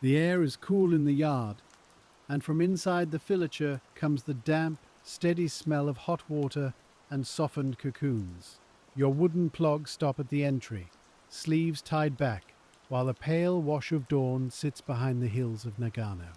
The air is cool in the yard, and from inside the filature comes the damp, steady smell of hot water and softened cocoons. Your wooden plogs stop at the entry, sleeves tied back, while a pale wash of dawn sits behind the hills of Nagano.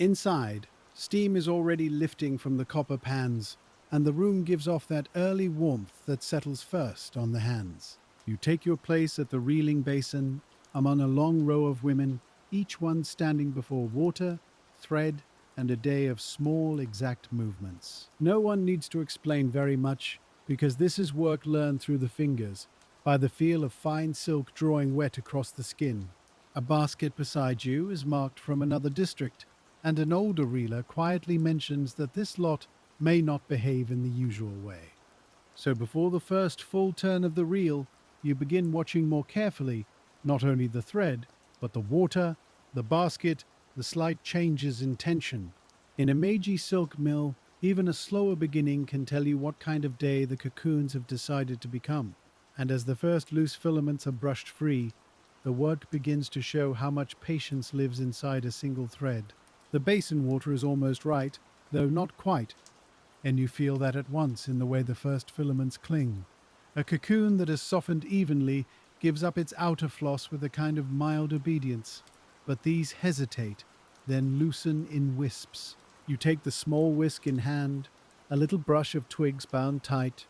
Inside, steam is already lifting from the copper pans, and the room gives off that early warmth that settles first on the hands. You take your place at the reeling basin among a long row of women, each one standing before water, thread, and a day of small, exact movements. No one needs to explain very much, because this is work learned through the fingers, by the feel of fine silk drawing wet across the skin. A basket beside you is marked from another district, and an older reeler quietly mentions that this lot may not behave in the usual way. So before the first full turn of the reel, you begin watching more carefully, not only the thread, but the water, the basket, the slight changes in tension. In a Meiji silk mill, even a slower beginning can tell you what kind of day the cocoons have decided to become. And as the first loose filaments are brushed free, the work begins to show how much patience lives inside a single thread. The basin water is almost right, though not quite, and you feel that at once in the way the first filaments cling. A cocoon that has softened evenly gives up its outer floss with a kind of mild obedience, but these hesitate, then loosen in wisps. You take the small whisk in hand, a little brush of twigs bound tight,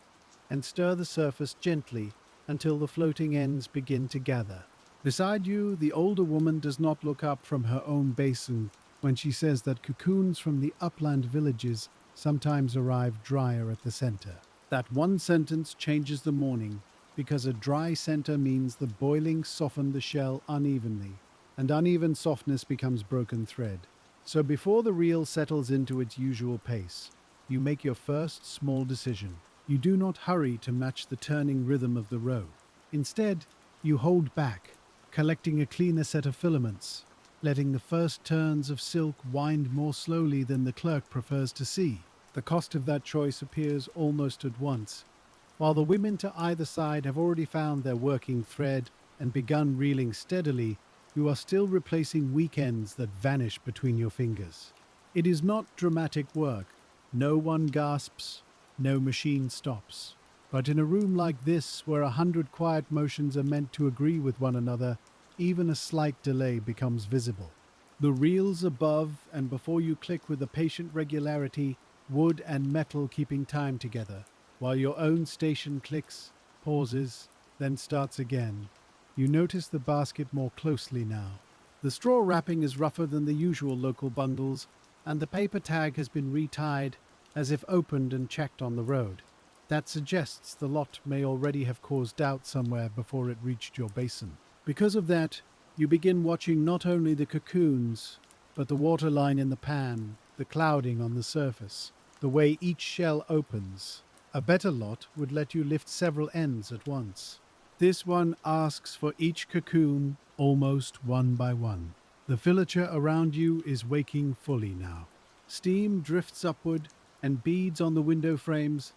and stir the surface gently until the floating ends begin to gather. Beside you, the older woman does not look up from her own basin when she says that cocoons from the upland villages sometimes arrive drier at the center. That one sentence changes the morning, because a dry center means the boiling softened the shell unevenly, and uneven softness becomes broken thread. So before the reel settles into its usual pace, you make your first small decision. You do not hurry to match the turning rhythm of the row. Instead, you hold back, collecting a cleaner set of filaments, letting the first turns of silk wind more slowly than the clerk prefers to see. The cost of that choice appears almost at once. While the women to either side have already found their working thread and begun reeling steadily, you are still replacing weak ends that vanish between your fingers. It is not dramatic work. No one gasps, no machine stops. But in a room like this, where 100 quiet motions are meant to agree with one another, even a slight delay becomes visible. The reels above and before you click with a patient regularity, wood and metal keeping time together, while your own station clicks, pauses, then starts again. You notice the basket more closely now. The straw wrapping is rougher than the usual local bundles, and the paper tag has been retied as if opened and checked on the road. That suggests the lot may already have caused doubt somewhere before it reached your basin. Because of that, you begin watching not only the cocoons, but the waterline in the pan, the clouding on the surface, the way each shell opens. A better lot would let you lift several ends at once. This one asks for each cocoon almost one by one. The filature around you is waking fully now. Steam drifts upward and beads on the window frames.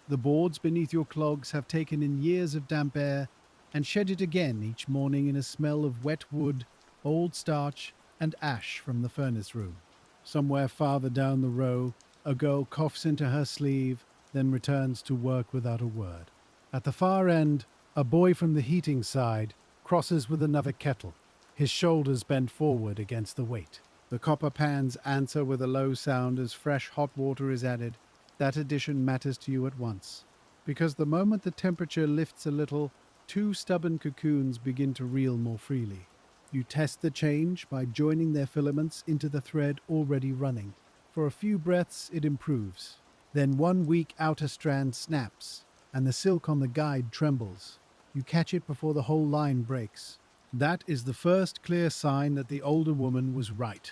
The boards beneath your clogs have taken in years of damp air and shed it again each morning in a smell of wet wood, old starch, and ash from the furnace room. Somewhere farther down the row, a girl coughs into her sleeve, then returns to work without a word. At the far end, a boy from the heating side crosses with another kettle, his shoulders bent forward against the weight. The copper pans answer with a low sound as fresh hot water is added. That addition matters to you at once, because the moment the temperature lifts a little, 2 stubborn cocoons begin to reel more freely. You test the change by joining their filaments into the thread already running. For a few breaths, it improves. Then one weak outer strand snaps, and the silk on the guide trembles. You catch it before the whole line breaks. That is the first clear sign that the older woman was right.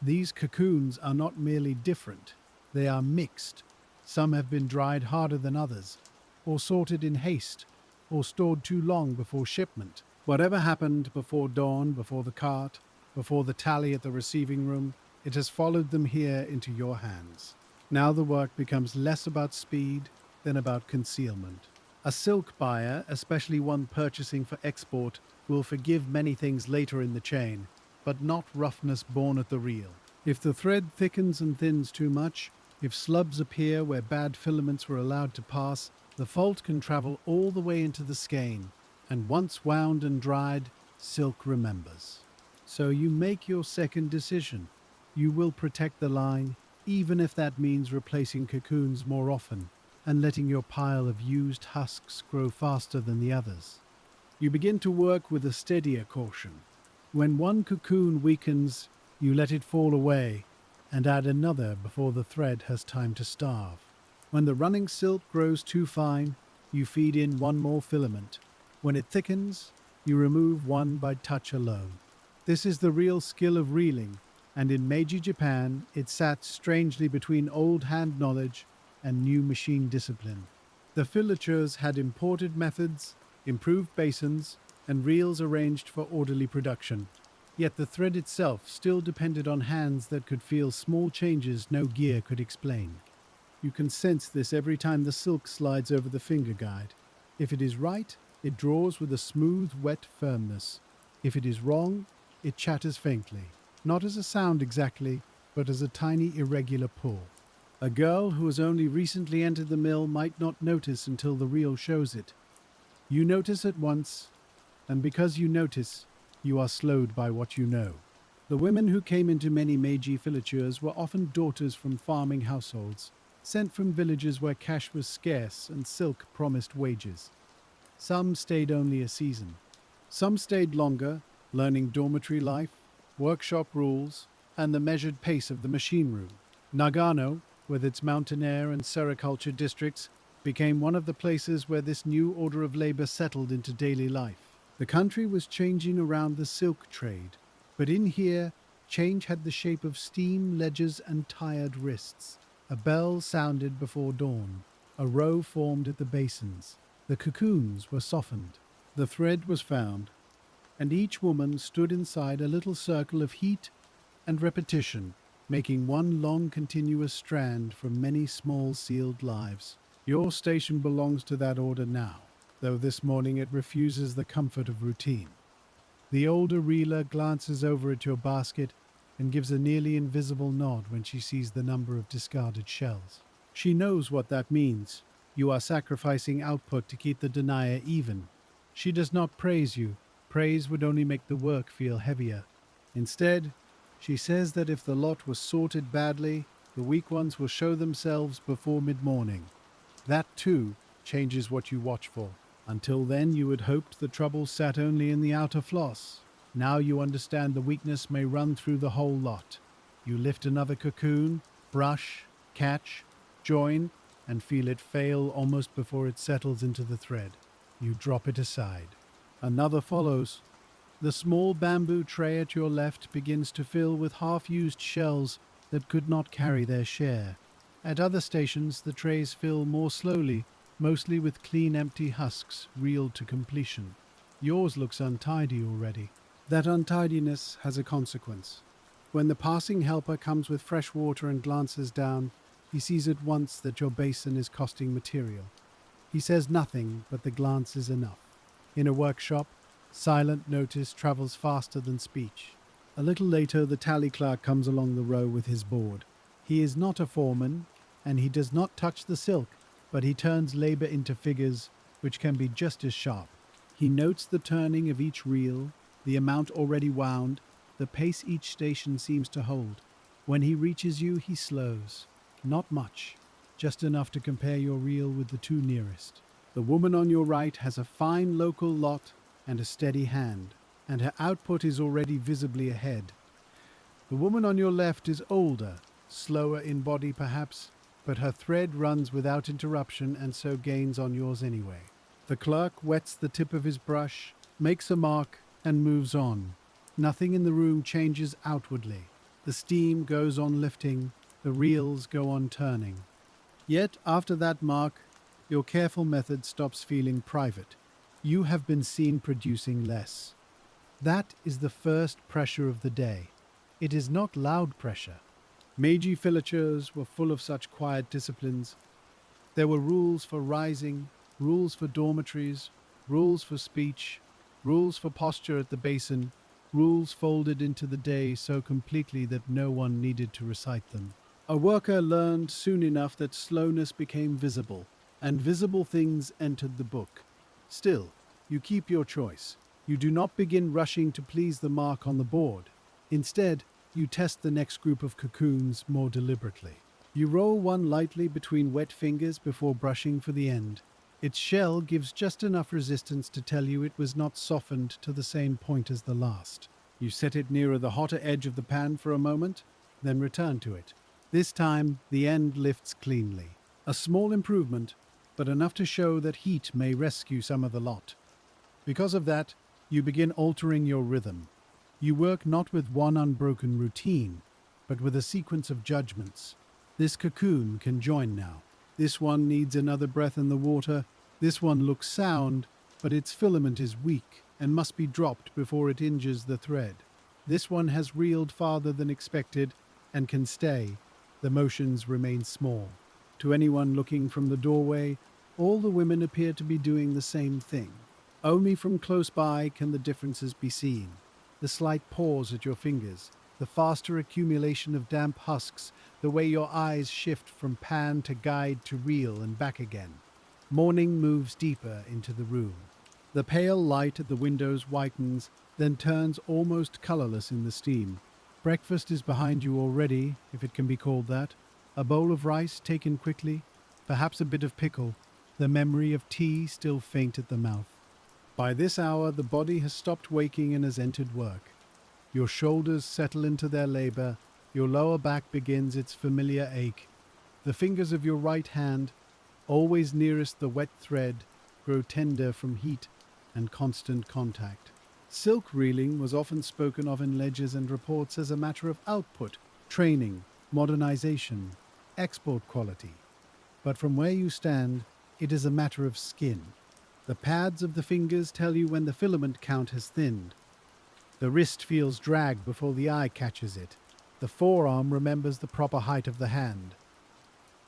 These cocoons are not merely different, they are mixed. Some have been dried harder than others, or sorted in haste, or stored too long before shipment. Whatever happened before dawn, before the cart, before the tally at the receiving room, it has followed them here into your hands. Now the work becomes less about speed than about concealment. A silk buyer, especially one purchasing for export, will forgive many things later in the chain, but not roughness born at the reel. If the thread thickens and thins too much, if slubs appear where bad filaments were allowed to pass, the fault can travel all the way into the skein, and once wound and dried, silk remembers. So you make your second decision. You will protect the line, even if that means replacing cocoons more often and letting your pile of used husks grow faster than the others. You begin to work with a steadier caution. When one cocoon weakens, you let it fall away and add another before the thread has time to starve. When the running silk grows too fine, you feed in one more filament. When it thickens, you remove one by touch alone. This is the real skill of reeling, and in Meiji Japan, it sat strangely between old hand knowledge and new machine discipline. The filatures had imported methods, improved basins, and reels arranged for orderly production. Yet the thread itself still depended on hands that could feel small changes no gear could explain. You can sense this every time the silk slides over the finger guide. If it is right, it draws with a smooth, wet firmness. If it is wrong, it chatters faintly, not as a sound exactly, but as a tiny irregular pull. A girl who has only recently entered the mill might not notice until the reel shows it. You notice at once, and because you notice, you are slowed by what you know. The women who came into many Meiji filatures were often daughters from farming households, sent from villages where cash was scarce and silk promised wages. Some stayed only a season. Some stayed longer, learning dormitory life, workshop rules, and the measured pace of the machine room. Nagano, with its mountain air and sericulture districts, became one of the places where this new order of labor settled into daily life. The country was changing around the silk trade, but in here, change had the shape of steam ledgers and tired wrists. A bell sounded before dawn. A row formed at the basins. The cocoons were softened. The thread was found, and each woman stood inside a little circle of heat and repetition, making one long continuous strand from many small sealed lives. Your station belongs to that order now, though this morning it refuses the comfort of routine. The older reeler glances over at your basket and gives a nearly invisible nod when she sees the number of discarded shells. She knows what that means. You are sacrificing output to keep the denier even. She does not praise you. Praise would only make the work feel heavier. Instead, she says that if the lot was sorted badly, the weak ones will show themselves before mid-morning. That, too, changes what you watch for. Until then, you had hoped the trouble sat only in the outer floss. Now you understand the weakness may run through the whole lot. You lift another cocoon, brush, catch, join, and feel it fail almost before it settles into the thread. You drop it aside. Another follows. The small bamboo tray at your left begins to fill with half-used shells that could not carry their share. At other stations, the trays fill more slowly, mostly with clean empty husks reeled to completion. Yours looks untidy already. That untidiness has a consequence. When the passing helper comes with fresh water and glances down, he sees at once that your basin is costing material. He says nothing, but the glance is enough. In a workshop, silent notice travels faster than speech. A little later, the tally clerk comes along the row with his board. He is not a foreman, and he does not touch the silk, but he turns labor into figures which can be just as sharp. He notes the turning of each reel, the amount already wound, the pace each station seems to hold. When he reaches you, he slows. Not much, just enough to compare your reel with the two nearest. The woman on your right has a fine local lot and a steady hand, and her output is already visibly ahead. The woman on your left is older, slower in body perhaps, but her thread runs without interruption and so gains on yours anyway. The clerk wets the tip of his brush, makes a mark, and moves on. Nothing in the room changes outwardly. The steam goes on lifting, the reels go on turning. Yet, after that mark, your careful method stops feeling private. You have been seen producing less. That is the first pressure of the day. It is not loud pressure. Meiji filatures were full of such quiet disciplines. There were rules for rising, rules for dormitories, rules for speech, rules for posture at the basin, rules folded into the day so completely that no one needed to recite them. A worker learned soon enough that slowness became visible, and visible things entered the book. Still, you keep your choice. You do not begin rushing to please the mark on the board. Instead, you test the next group of cocoons more deliberately. You roll one lightly between wet fingers before brushing for the end. Its shell gives just enough resistance to tell you it was not softened to the same point as the last. You set it nearer the hotter edge of the pan for a moment, then return to it. This time, the end lifts cleanly. A small improvement, but enough to show that heat may rescue some of the lot. Because of that, you begin altering your rhythm. You work not with one unbroken routine, but with a sequence of judgments. This cocoon can join now. This one needs another breath in the water. This one looks sound, but its filament is weak and must be dropped before it injures the thread. This one has reeled farther than expected and can stay. The motions remain small. To anyone looking from the doorway, all the women appear to be doing the same thing. Only from close by can the differences be seen. The slight pause at your fingers, the faster accumulation of damp husks, the way your eyes shift from pan to guide to reel and back again. Morning moves deeper into the room. The pale light at the windows whitens, then turns almost colorless in the steam. Breakfast is behind you already, if it can be called that. A bowl of rice taken quickly, perhaps a bit of pickle, the memory of tea still faint at the mouth. By this hour, the body has stopped waking and has entered work. Your shoulders settle into their labor, your lower back begins its familiar ache. The fingers of your right hand, always nearest the wet thread, grow tender from heat and constant contact. Silk reeling was often spoken of in ledgers and reports as a matter of output, training, modernization, export quality. But from where you stand, it is a matter of skin. The pads of the fingers tell you when the filament count has thinned. The wrist feels drag before the eye catches it. The forearm remembers the proper height of the hand.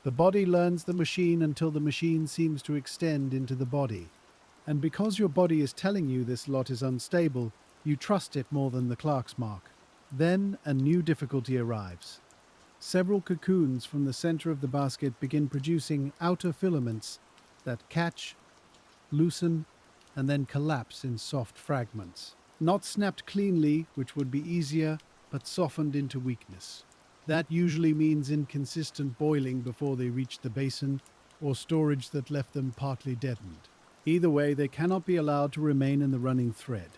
The body learns the machine until the machine seems to extend into the body. And because your body is telling you this lot is unstable, you trust it more than the clerk's mark. Then a new difficulty arrives. Several cocoons from the center of the basket begin producing outer filaments that catch, loosen, and then collapse in soft fragments. Not snapped cleanly, which would be easier, but softened into weakness. That usually means inconsistent boiling before they reach the basin, or storage that left them partly deadened. Either way, they cannot be allowed to remain in the running thread.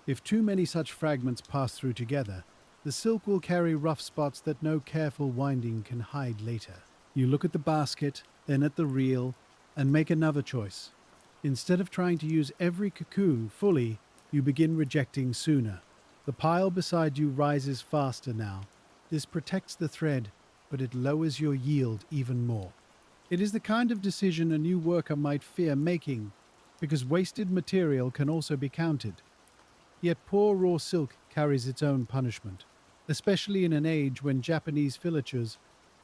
If too many such fragments pass through together, the silk will carry rough spots that no careful winding can hide later. You look at the basket, then at the reel, and make another choice. Instead of trying to use every cocoon fully, you begin rejecting sooner. The pile beside you rises faster now. This protects the thread, but it lowers your yield even more. It is the kind of decision a new worker might fear making, because wasted material can also be counted. Yet poor raw silk carries its own punishment, especially in an age when Japanese filatures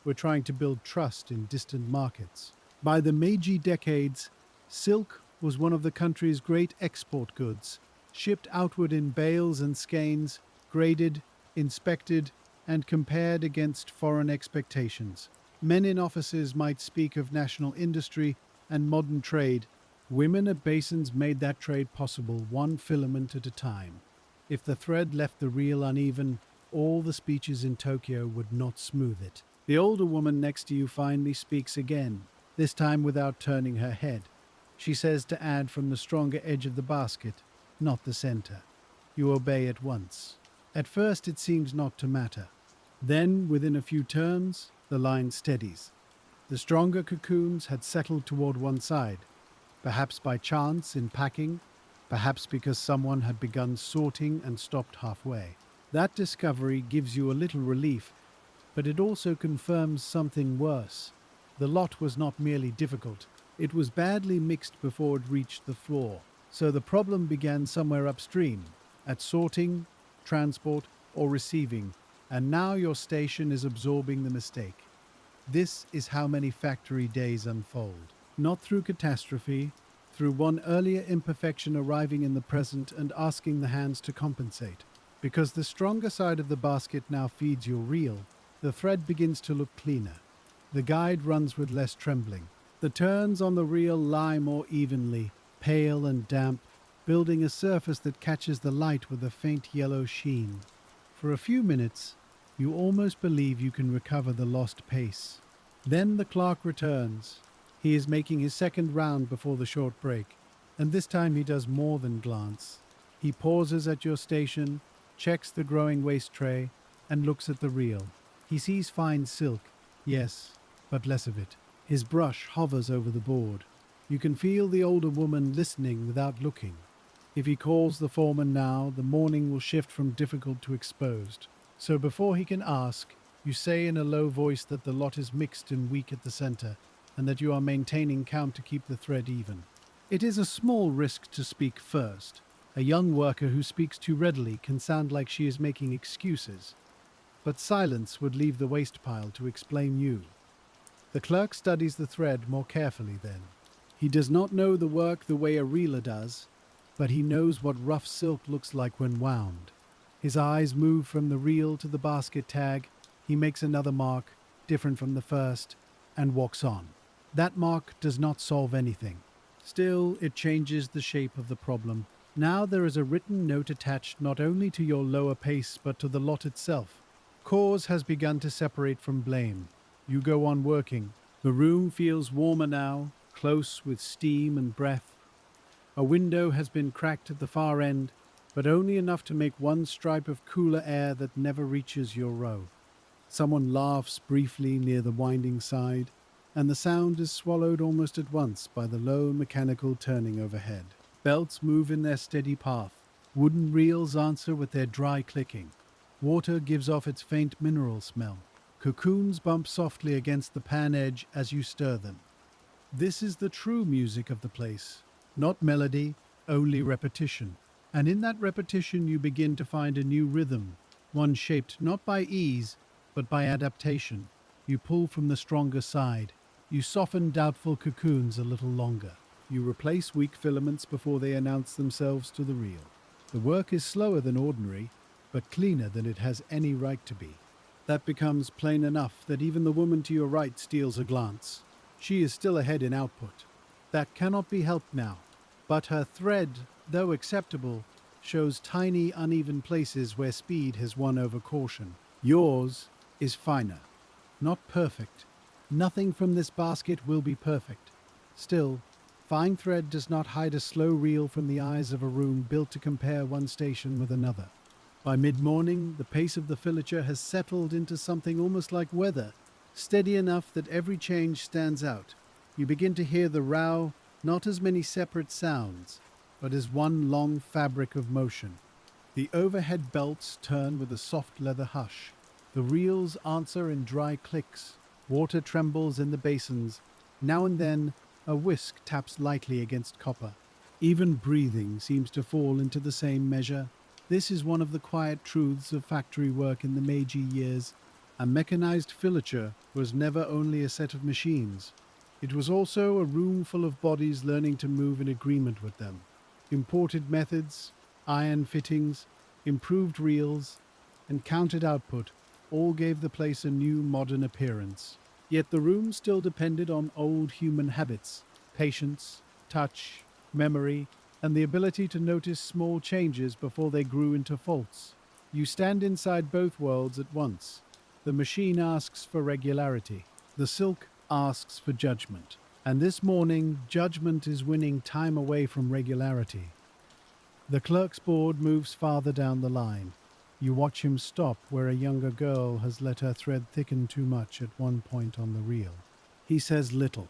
were trying to build trust in distant markets. By the Meiji decades, silk was one of the country's great export goods, shipped outward in bales and skeins, graded, inspected, and compared against foreign expectations. Men in offices might speak of national industry and modern trade. Women at basins made that trade possible, one filament at a time. If the thread left the reel uneven, all the speeches in Tokyo would not smooth it. The older woman next to you finally speaks again, this time without turning her head. She says to add from the stronger edge of the basket, not the center. You obey at once. At first it seems not to matter. Then, within a few turns, the line steadies. The stronger cocoons had settled toward one side, perhaps by chance in packing, perhaps because someone had begun sorting and stopped halfway. That discovery gives you a little relief, but it also confirms something worse. The lot was not merely difficult, it was badly mixed before it reached the floor. So the problem began somewhere upstream, at sorting, transport, or receiving, and now your station is absorbing the mistake. This is how many factory days unfold. Not through catastrophe, through one earlier imperfection arriving in the present and asking the hands to compensate. Because the stronger side of the basket now feeds your reel, the thread begins to look cleaner. The guide runs with less trembling. The turns on the reel lie more evenly, pale and damp, building a surface that catches the light with a faint yellow sheen. For a few minutes, you almost believe you can recover the lost pace. Then the clerk returns. He is making his second round before the short break, and this time he does more than glance. He pauses at your station, checks the growing waste tray, and looks at the reel. He sees fine silk, yes, but less of it. His brush hovers over the board. You can feel the older woman listening without looking. If he calls the foreman now, the morning will shift from difficult to exposed. So before he can ask, you say in a low voice that the lot is mixed and weak at the center, and that you are maintaining count to keep the thread even. It is a small risk to speak first. A young worker who speaks too readily can sound like she is making excuses. But silence would leave the waste pile to explain you. The clerk studies the thread more carefully then. He does not know the work the way a reeler does, but he knows what rough silk looks like when wound. His eyes move from the reel to the basket tag. He makes another mark, different from the first, and walks on. That mark does not solve anything. Still, it changes the shape of the problem. Now there is a written note attached not only to your lower pace but to the lot itself. Cause has begun to separate from blame. You go on working. The room feels warmer now, close with steam and breath. A window has been cracked at the far end, but only enough to make one stripe of cooler air that never reaches your row. Someone laughs briefly near the winding side, and the sound is swallowed almost at once by the low mechanical turning overhead. Belts move in their steady path. Wooden reels answer with their dry clicking. Water gives off its faint mineral smell. Cocoons bump softly against the pan edge as you stir them. This is the true music of the place. Not melody, only repetition. And in that repetition you begin to find a new rhythm, one shaped not by ease, but by adaptation. You pull from the stronger side. You soften doubtful cocoons a little longer. You replace weak filaments before they announce themselves to the reel. The work is slower than ordinary, but cleaner than it has any right to be. That becomes plain enough that even the woman to your right steals a glance. She is still ahead in output. That cannot be helped now. But her thread, though acceptable, shows tiny, uneven places where speed has won over caution. Yours is finer. Not perfect. Nothing from this basket will be perfect. Still, fine thread does not hide a slow reel from the eyes of a room built to compare one station with another. By mid-morning, the pace of the filature has settled into something almost like weather, steady enough that every change stands out. You begin to hear the row, not as many separate sounds, but as one long fabric of motion. The overhead belts turn with a soft leather hush. The reels answer in dry clicks. Water trembles in the basins. Now and then, a whisk taps lightly against copper. Even breathing seems to fall into the same measure. This is one of the quiet truths of factory work in the Meiji years. A mechanized filature was never only a set of machines. It was also a room full of bodies learning to move in agreement with them. Imported methods, iron fittings, improved reels, and counted output all gave the place a new modern appearance. Yet the room still depended on old human habits, patience, touch, memory, and the ability to notice small changes before they grew into faults. You stand inside both worlds at once. The machine asks for regularity. The silk asks for judgment. And this morning, judgment is winning time away from regularity. The clerk's board moves farther down the line. You watch him stop where a younger girl has let her thread thicken too much at one point on the reel. He says little.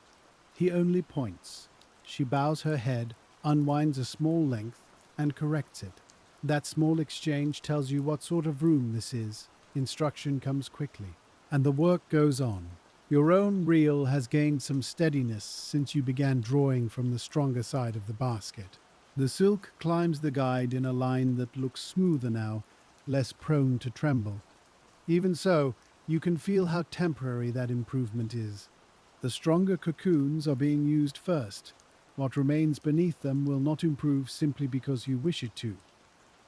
He only points. She bows her head, unwinds a small length, and corrects it. That small exchange tells you what sort of room this is. Instruction comes quickly, and the work goes on. Your own reel has gained some steadiness since you began drawing from the stronger side of the basket. The silk climbs the guide in a line that looks smoother now, less prone to tremble. Even so, you can feel how temporary that improvement is. The stronger cocoons are being used first. What remains beneath them will not improve simply because you wish it to.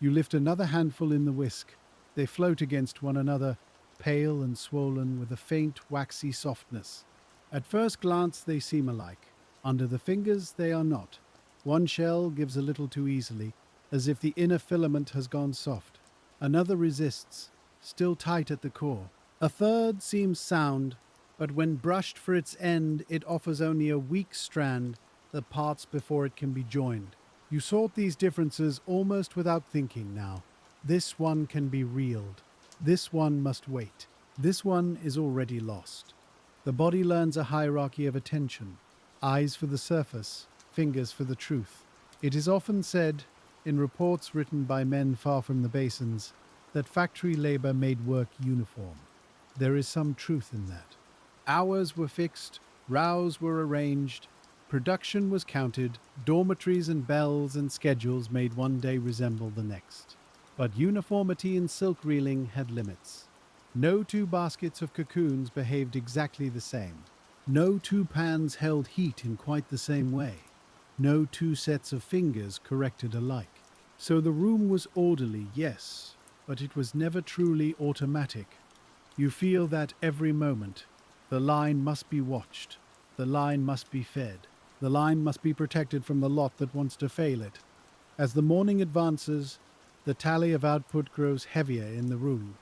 You lift another handful in the whisk. They float against one another, pale and swollen with a faint, waxy softness. At first glance, they seem alike. Under the fingers, they are not. One shell gives a little too easily, as if the inner filament has gone soft. Another resists, still tight at the core. A third seems sound, but when brushed for its end, it offers only a weak strand that parts before it can be joined. You sort these differences almost without thinking now. This one can be reeled. This one must wait. This one is already lost. The body learns a hierarchy of attention. Eyes for the surface, fingers for the truth. It is often said, in reports written by men far from the basins, that factory labor made work uniform. There is some truth in that. Hours were fixed, rows were arranged, production was counted, dormitories and bells and schedules made one day resemble the next. But uniformity in silk reeling had limits. No two baskets of cocoons behaved exactly the same. No two pans held heat in quite the same way. No two sets of fingers corrected alike. So the room was orderly, yes, but it was never truly automatic. You feel that every moment. The line must be watched. The line must be fed. The line must be protected from the lot that wants to fail it. As the morning advances, the tally of output grows heavier in the room,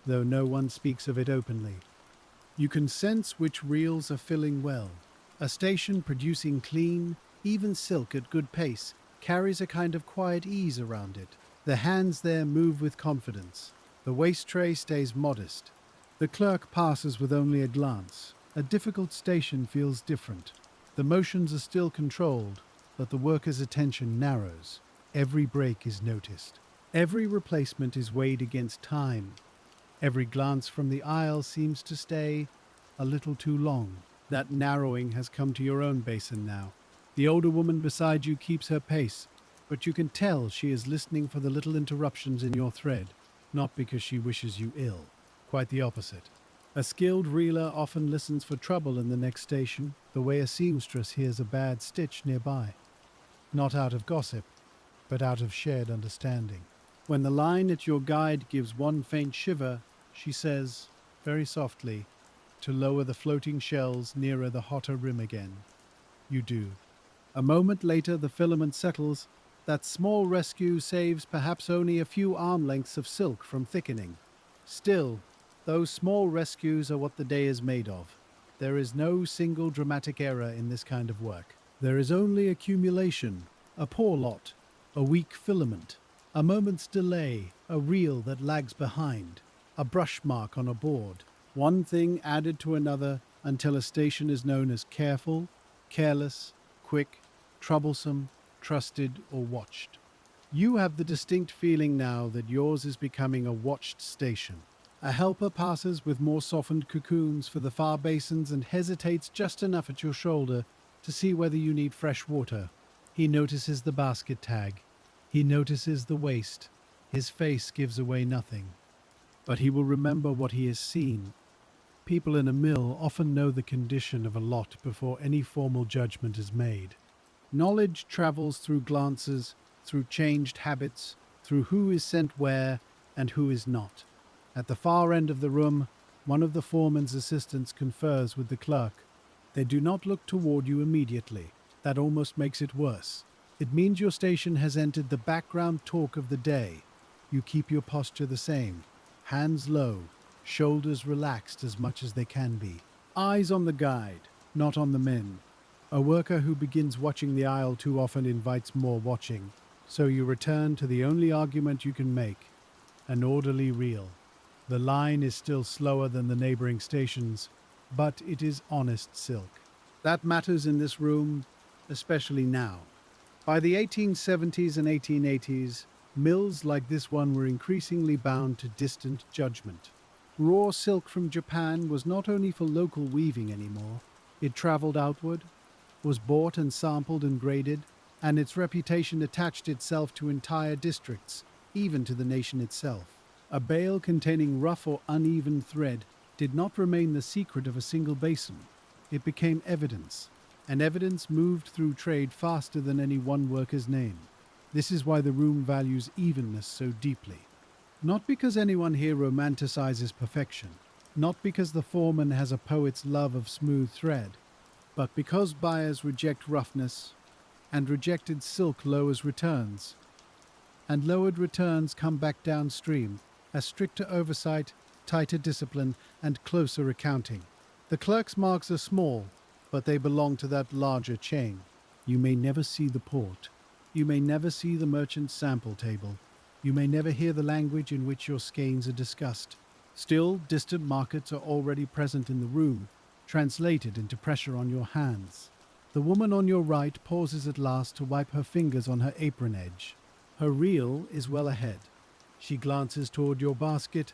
though no one speaks of it openly. You can sense which reels are filling well. A station producing clean, even silk at good pace carries a kind of quiet ease around it. The hands there move with confidence. The waste tray stays modest. The clerk passes with only a glance. A difficult station feels different. The motions are still controlled, but the worker's attention narrows. Every break is noticed. Every replacement is weighed against time. Every glance from the aisle seems to stay a little too long. That narrowing has come to your own basin now. The older woman beside you keeps her pace, but you can tell she is listening for the little interruptions in your thread, not because she wishes you ill. Quite the opposite. A skilled reeler often listens for trouble in the next station, the way a seamstress hears a bad stitch nearby. Not out of gossip, but out of shared understanding. When the line at your guide gives one faint shiver, she says, very softly, to lower the floating shells nearer the hotter rim again. You do. A moment later the filament settles. That small rescue saves perhaps only a few arm lengths of silk from thickening. Still, those small rescues are what the day is made of. There is no single dramatic error in this kind of work. There is only accumulation, a poor lot, a weak filament, a moment's delay, a reel that lags behind, a brush mark on a board. One thing added to another until a station is known as careful, careless, quick, troublesome, trusted, or watched. You have the distinct feeling now that yours is becoming a watched station. A helper passes with more softened cocoons for the far basins and hesitates just enough at your shoulder to see whether you need fresh water. He notices the basket tag. He notices the waste. His face gives away nothing. But he will remember what he has seen. People in a mill often know the condition of a lot before any formal judgment is made. Knowledge travels through glances, through changed habits, through who is sent where and who is not. At the far end of the room, one of the foreman's assistants confers with the clerk. They do not look toward you immediately. That almost makes it worse. It means your station has entered the background talk of the day. You keep your posture the same. Hands low, shoulders relaxed as much as they can be. Eyes on the guide, not on the men. A worker who begins watching the aisle too often invites more watching. So you return to the only argument you can make, an orderly reel. The line is still slower than the neighboring stations, but it is honest silk. That matters in this room, especially now. By the 1870s and 1880s, mills like this one were increasingly bound to distant judgment. Raw silk from Japan was not only for local weaving anymore. It traveled outward, was bought and sampled and graded, and its reputation attached itself to entire districts, even to the nation itself. A bale containing rough or uneven thread did not remain the secret of a single basin. It became evidence, and evidence moved through trade faster than any one worker's name. This is why the room values evenness so deeply. Not because anyone here romanticizes perfection, not because the foreman has a poet's love of smooth thread, but because buyers reject roughness, and rejected silk lowers returns, and lowered returns come back downstream as stricter oversight, tighter discipline, and closer accounting. The clerk's marks are small, but they belong to that larger chain. You may never see the port. You may never see the merchant's sample table. You may never hear the language in which your skeins are discussed. Still, distant markets are already present in the room, translated into pressure on your hands. The woman on your right pauses at last to wipe her fingers on her apron edge. Her reel is well ahead. She glances toward your basket,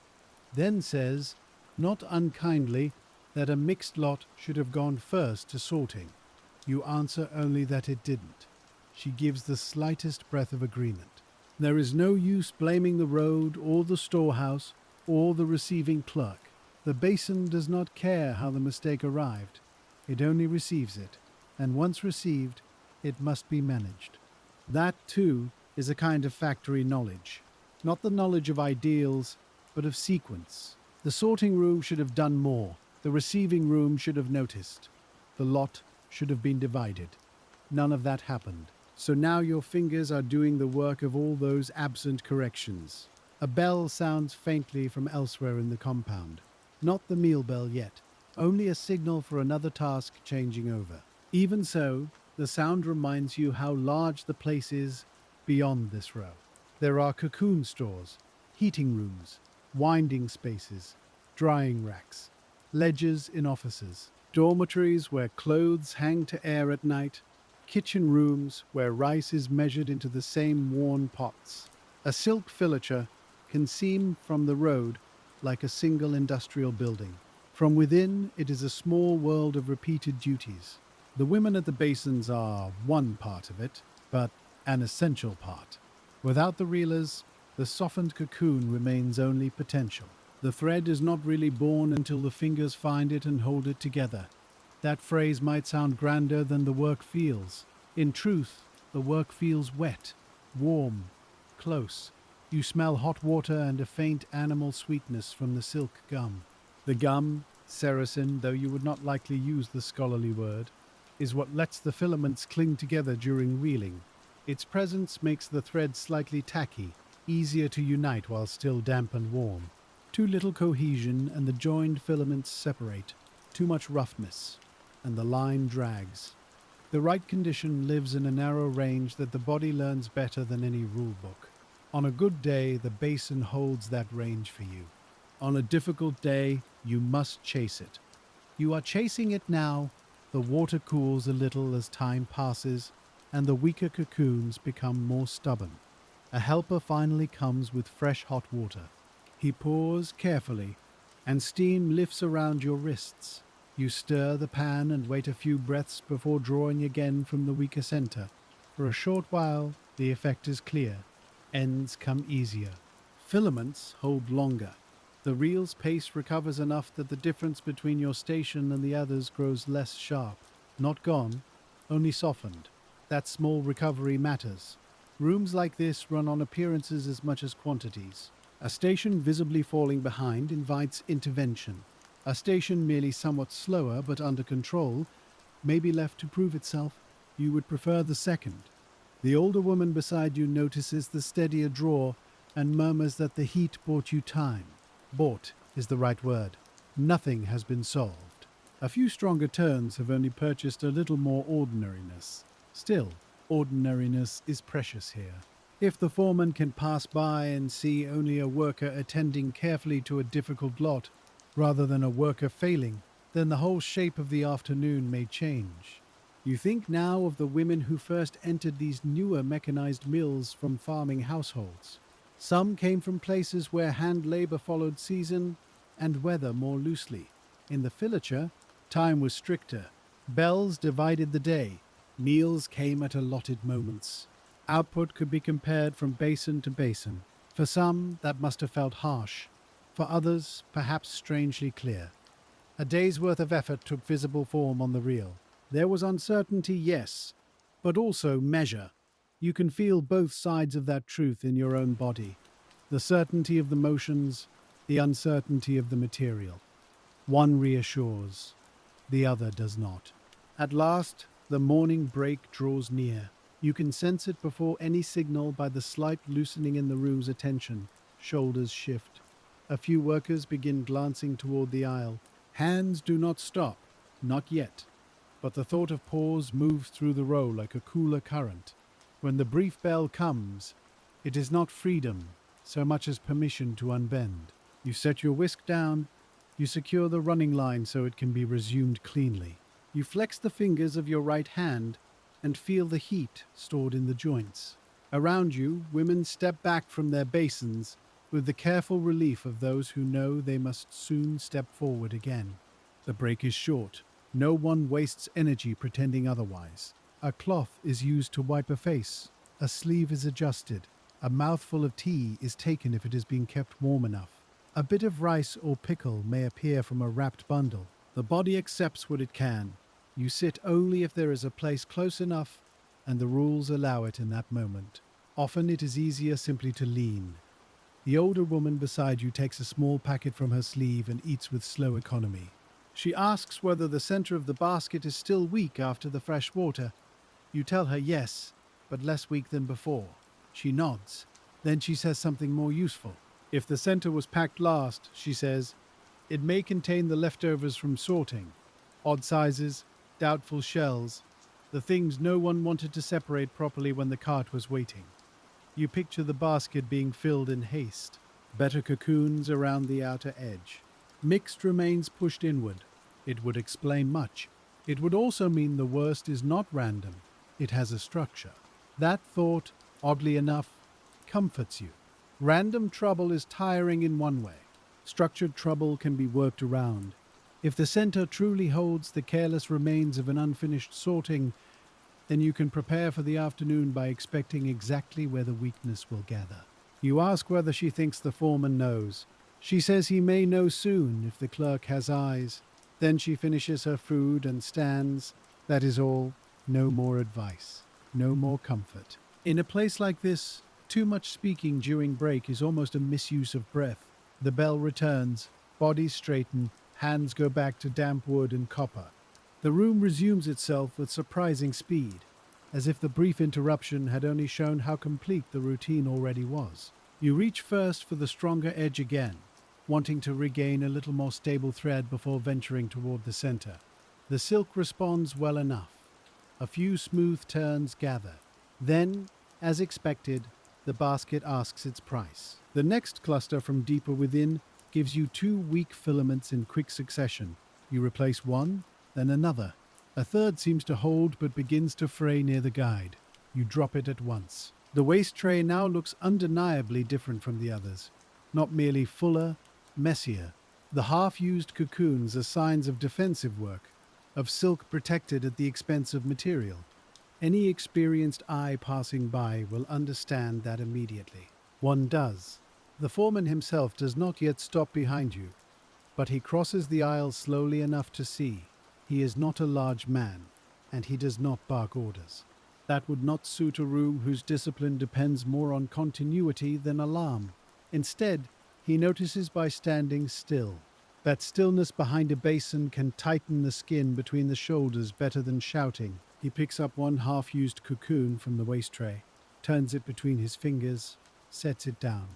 then says, not unkindly, that a mixed lot should have gone first to sorting. You answer only that it didn't. She gives the slightest breath of agreement. There is no use blaming the road or the storehouse or the receiving clerk. The Basin does not care how the mistake arrived. It only receives it, and once received, it must be managed. That, too, is a kind of factory knowledge. Not the knowledge of ideals, but of sequence. The sorting room should have done more. The receiving room should have noticed. The lot should have been divided. None of that happened. So now your fingers are doing the work of all those absent corrections. A bell sounds faintly from elsewhere in the compound. Not the meal bell yet, only a signal for another task changing over. Even so, the sound reminds you how large the place is beyond this row. There are cocoon stores, heating rooms, winding spaces, drying racks, ledgers in offices, dormitories where clothes hang to air at night, kitchen rooms where rice is measured into the same worn pots. A silk filature can seem from the road like a single industrial building. From within, it is a small world of repeated duties. The women at the basins are one part of it, but an essential part. Without the reelers, the softened cocoon remains only potential. The thread is not really born until the fingers find it and hold it together. That phrase might sound grander than the work feels. In truth, the work feels wet, warm, close. You smell hot water and a faint animal sweetness from the silk gum. The gum, sericin, though you would not likely use the scholarly word, is what lets the filaments cling together during reeling. Its presence makes the thread slightly tacky, easier to unite while still damp and warm. Too little cohesion and the joined filaments separate. Too much roughness, and the line drags. The right condition lives in a narrow range that the body learns better than any rule book. On a good day, the basin holds that range for you. On a difficult day, you must chase it. You are chasing it now. The water cools a little as time passes, and the weaker cocoons become more stubborn. A helper finally comes with fresh hot water. He pours carefully, and steam lifts around your wrists. You stir the pan and wait a few breaths before drawing again from the weaker center. For a short while, the effect is clear. Ends come easier. Filaments hold longer. The reel's pace recovers enough that the difference between your station and the others grows less sharp. Not gone, only softened. That small recovery matters. Rooms like this run on appearances as much as quantities. A station visibly falling behind invites intervention. A station merely somewhat slower but under control may be left to prove itself. You would prefer the second. The older woman beside you notices the steadier draw and murmurs that the heat bought you time. Bought is the right word. Nothing has been solved. A few stronger turns have only purchased a little more ordinariness. Still, ordinariness is precious here. If the foreman can pass by and see only a worker attending carefully to a difficult lot, rather than a worker failing, then the whole shape of the afternoon may change. You think now of the women who first entered these newer mechanized mills from farming households. Some came from places where hand labor followed season and weather more loosely. In the Filature, time was stricter. Bells divided the day. Meals came at allotted moments. Output could be compared from basin to basin. For some, that must have felt harsh. For others, perhaps strangely clear. A day's worth of effort took visible form on the reel. There was uncertainty, yes, but also measure. You can feel both sides of that truth in your own body. The certainty of the motions, the uncertainty of the material. One reassures, the other does not. At last, the morning break draws near. You can sense it before any signal by the slight loosening in the room's attention. Shoulders shift. A few workers begin glancing toward the aisle. Hands do not stop, not yet. But the thought of pause moves through the row like a cooler current. When the brief bell comes, it is not freedom so much as permission to unbend. You set your whisk down, you secure the running line so it can be resumed cleanly. You flex the fingers of your right hand and feel the heat stored in the joints. Around you, women step back from their basins with the careful relief of those who know they must soon step forward again. The break is short. No one wastes energy pretending otherwise. A cloth is used to wipe a face. A sleeve is adjusted. A mouthful of tea is taken if it has been kept warm enough. A bit of rice or pickle may appear from a wrapped bundle. The body accepts what it can. You sit only if there is a place close enough and the rules allow it in that moment. Often it is easier simply to lean. The older woman beside you takes a small packet from her sleeve and eats with slow economy. She asks whether the center of the basket is still weak after the fresh water. You tell her yes, but less weak than before. She nods. Then she says something more useful. If the center was packed last, she says, it may contain the leftovers from sorting. Odd sizes, doubtful shells, the things no one wanted to separate properly when the cart was waiting. You picture the basket being filled in haste. Better cocoons around the outer edge. Mixed remains pushed inward. It would explain much. It would also mean the worst is not random. It has a structure. That thought, oddly enough, comforts you. Random trouble is tiring in one way. Structured trouble can be worked around. If the center truly holds the careless remains of an unfinished sorting, then you can prepare for the afternoon by expecting exactly where the weakness will gather. You ask whether she thinks the foreman knows. She says he may know soon if the clerk has eyes. Then she finishes her food and stands. That is all. No more advice. No more comfort. In a place like this, too much speaking during break is almost a misuse of breath. The bell returns, bodies straighten, hands go back to damp wood and copper. The room resumes itself with surprising speed, as if the brief interruption had only shown how complete the routine already was. You reach first for the stronger edge again, wanting to regain a little more stable thread before venturing toward the center. The silk responds well enough. A few smooth turns gather. Then, as expected, the basket asks its price. The next cluster from deeper within gives you 2 weak filaments in quick succession. You replace one, then another. A third seems to hold but begins to fray near the guide. You drop it at once. The waste tray now looks undeniably different from the others. Not merely fuller, messier. The half-used cocoons are signs of defensive work, of silk protected at the expense of material. Any experienced eye passing by will understand that immediately. One does. The foreman himself does not yet stop behind you, but he crosses the aisle slowly enough to see. He is not a large man, and he does not bark orders. That would not suit a room whose discipline depends more on continuity than alarm. Instead, he notices by standing still. That stillness behind a basin can tighten the skin between the shoulders better than shouting. He picks up one half-used cocoon from the waste tray, turns it between his fingers, sets it down.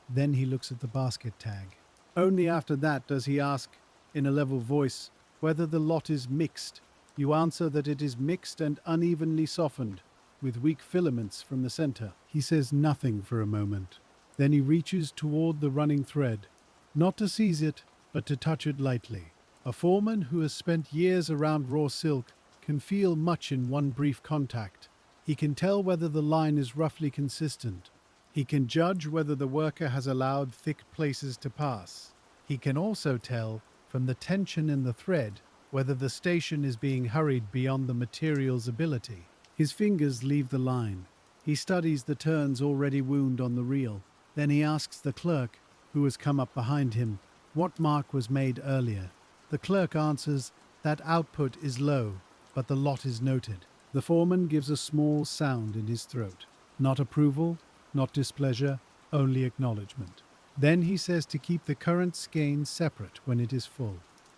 Then he looks at the basket tag. Only after that does he ask, in a level voice, whether the lot is mixed. You answer that it is mixed and unevenly softened, with weak filaments from the center. He says nothing for a moment. Then he reaches toward the running thread, not to seize it, but to touch it lightly. A foreman who has spent years around raw silk can feel much in one brief contact. He can tell whether the line is roughly consistent. He can judge whether the worker has allowed thick places to pass. He can also tell, from the tension in the thread, whether the station is being hurried beyond the material's ability. His fingers leave the line. He studies the turns already wound on the reel. Then he asks the clerk, who has come up behind him, what mark was made earlier. The clerk answers that output is low, but the lot is noted. The foreman gives a small sound in his throat. Not approval, not displeasure, only acknowledgement. Then he says to keep the current skein separate when it is full.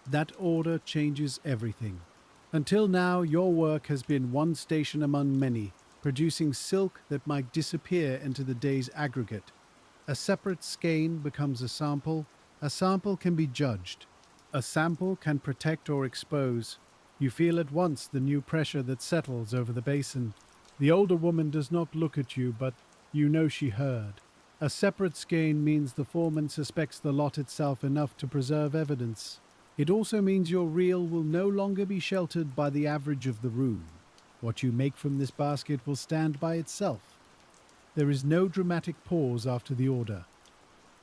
That order changes everything. Until now, your work has been one station among many, producing silk that might disappear into the day's aggregate. A separate skein becomes a sample can be judged. A sample can protect or expose. You feel at once the new pressure that settles over the basin. The older woman does not look at you, but you know she heard. A separate skein means the foreman suspects the lot itself enough to preserve evidence. It also means your reel will no longer be sheltered by the average of the room. What you make from this basket will stand by itself. There is no dramatic pause after the order.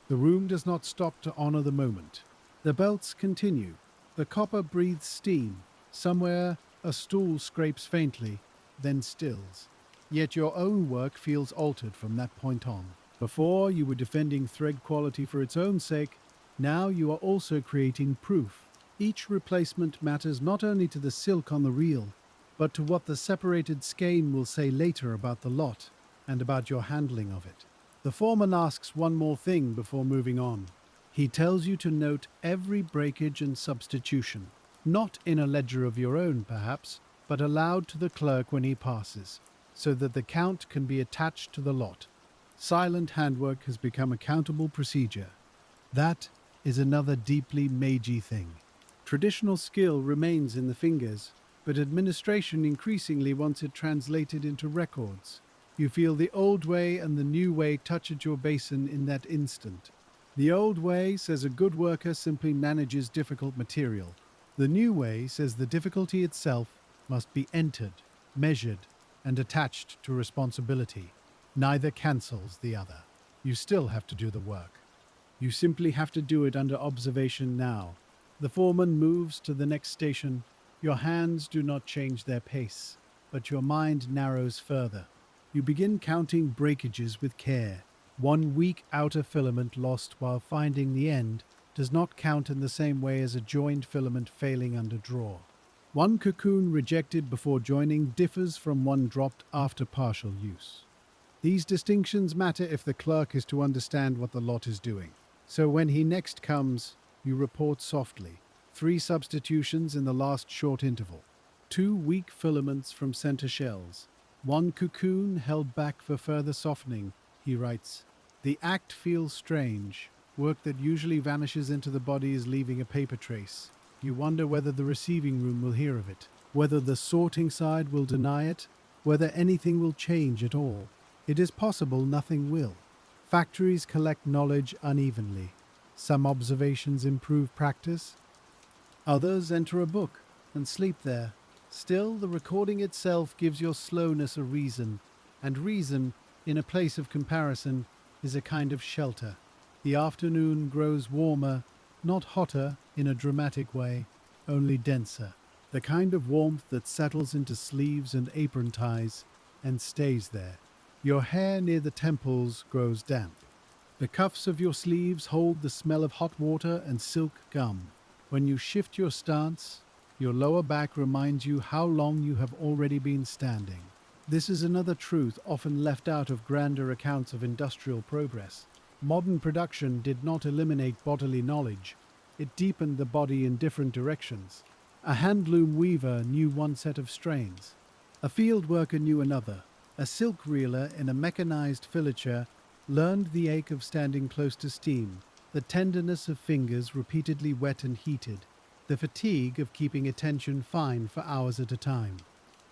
The room does not stop to honor the moment. The belts continue. The copper breathes steam. Somewhere, a stool scrapes faintly, then stills. Yet your own work feels altered from that point on. Before, you were defending thread quality for its own sake. Now you are also creating proof. Each replacement matters not only to the silk on the reel, but to what the separated skein will say later about the lot and about your handling of it. The foreman asks one more thing before moving on. He tells you to note every breakage and substitution, not in a ledger of your own, perhaps, but aloud to the clerk when he passes, so that the count can be attached to the lot. Silent handwork has become a countable procedure. That is another deeply Meiji thing. Traditional skill remains in the fingers, but administration increasingly wants it translated into records. You feel the old way and the new way touch at your basin in that instant. The old way says a good worker simply manages difficult material. The new way says the difficulty itself must be entered, measured, and attached to responsibility. Neither cancels the other. You still have to do the work. You simply have to do it under observation now. The foreman moves to the next station. Your hands do not change their pace, but your mind narrows further. You begin counting breakages with care. One weak outer filament lost while finding the end does not count in the same way as a joined filament failing under draw. One cocoon rejected before joining differs from one dropped after partial use. These distinctions matter if the clerk is to understand what the lot is doing. So when he next comes, you report softly. 3 substitutions in the last short interval. 2 weak filaments from center shells. 1 cocoon held back for further softening, he writes. The act feels strange. Work that usually vanishes into the body is leaving a paper trace. You wonder whether the receiving room will hear of it, whether the sorting side will deny it, whether anything will change at all. It is possible nothing will. Factories collect knowledge unevenly. Some observations improve practice. Others enter a book and sleep there. Still, the recording itself gives your slowness a reason, and reason, in a place of comparison, is a kind of shelter. The afternoon grows warmer, not hotter in a dramatic way, only denser. The kind of warmth that settles into sleeves and apron ties and stays there. Your hair near the temples grows damp. The cuffs of your sleeves hold the smell of hot water and silk gum. When you shift your stance, your lower back reminds you how long you have already been standing. This is another truth often left out of grander accounts of industrial progress. Modern production did not eliminate bodily knowledge. It deepened the body in different directions. A handloom weaver knew one set of strains. A field worker knew another. A silk reeler in a mechanized filature learned the ache of standing close to steam, the tenderness of fingers repeatedly wet and heated, the fatigue of keeping attention fine for hours at a time.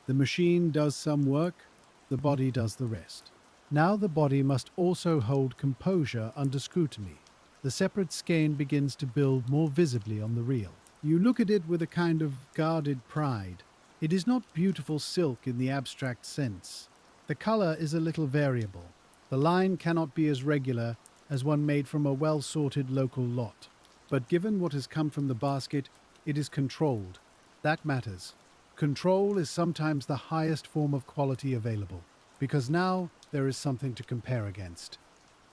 The machine does some work, the body does the rest. Now the body must also hold composure under scrutiny. The separate skein begins to build more visibly on the reel. You look at it with a kind of guarded pride. It is not beautiful silk in the abstract sense. The color is a little variable. The line cannot be as regular as one made from a well-sorted local lot. But given what has come from the basket, it is controlled. That matters. Control is sometimes the highest form of quality available, because now there is something to compare against.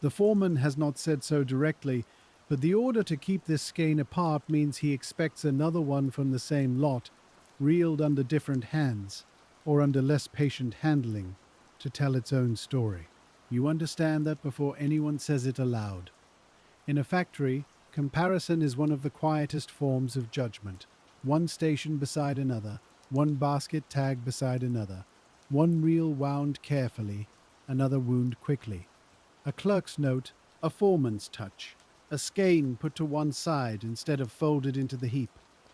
The foreman has not said so directly, but the order to keep this skein apart means he expects another one from the same lot, reeled under different hands, or under less patient handling, to tell its own story. You understand that before anyone says it aloud. In a factory, comparison is one of the quietest forms of judgment. One station beside another, one basket tag beside another, one reel wound carefully, another wound quickly. A clerk's note, a foreman's touch, a skein put to one side instead of folded into the heap.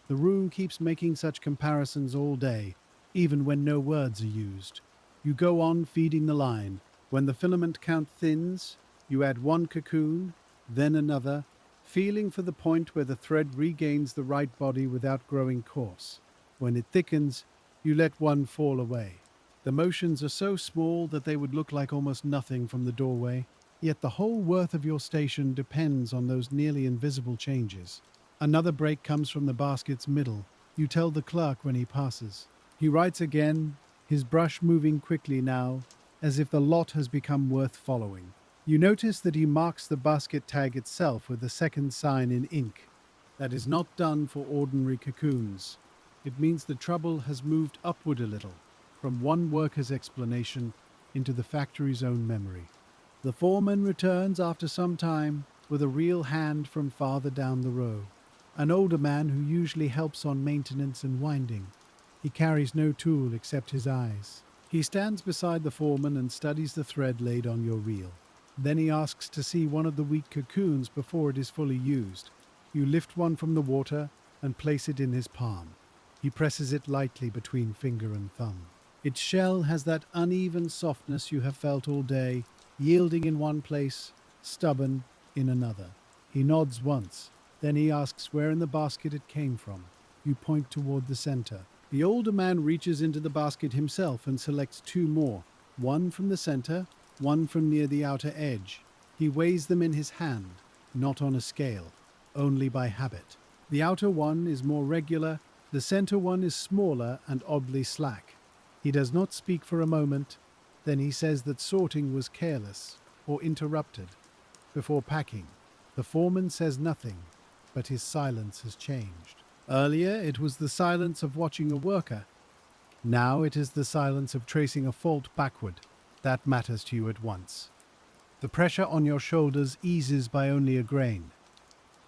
The room keeps making such comparisons all day, even when no words are used. You go on feeding the line. When the filament count thins, you add one cocoon, then another, feeling for the point where the thread regains the right body without growing coarse. When it thickens, you let one fall away. The motions are so small that they would look like almost nothing from the doorway, yet the whole worth of your station depends on those nearly invisible changes. Another break comes from the basket's middle. You tell the clerk when he passes. He writes again, his brush moving quickly now, as if the lot has become worth following. You notice that he marks the basket tag itself with a second sign in ink. That is not done for ordinary cocoons. It means the trouble has moved upward a little, from one worker's explanation into the factory's own memory. The foreman returns after some time with a real hand from farther down the row. An older man who usually helps on maintenance and winding. He carries no tool except his eyes. He stands beside the foreman and studies the thread laid on your reel. Then he asks to see one of the weak cocoons before it is fully used. You lift one from the water and place it in his palm. He presses it lightly between finger and thumb. Its shell has that uneven softness you have felt all day, yielding in one place, stubborn in another. He nods once. Then he asks where in the basket it came from. You point toward the center. The older man reaches into the basket himself and selects two more, one from the center, one from near the outer edge. He weighs them in his hand, not on a scale, only by habit. The outer one is more regular, the center one is smaller and oddly slack. He does not speak for a moment, then he says that sorting was careless or interrupted. Before packing, the foreman says nothing, but his silence has changed. Earlier it was the silence of watching a worker. Now it is the silence of tracing a fault backward. That matters to you at once. The pressure on your shoulders eases by only a grain,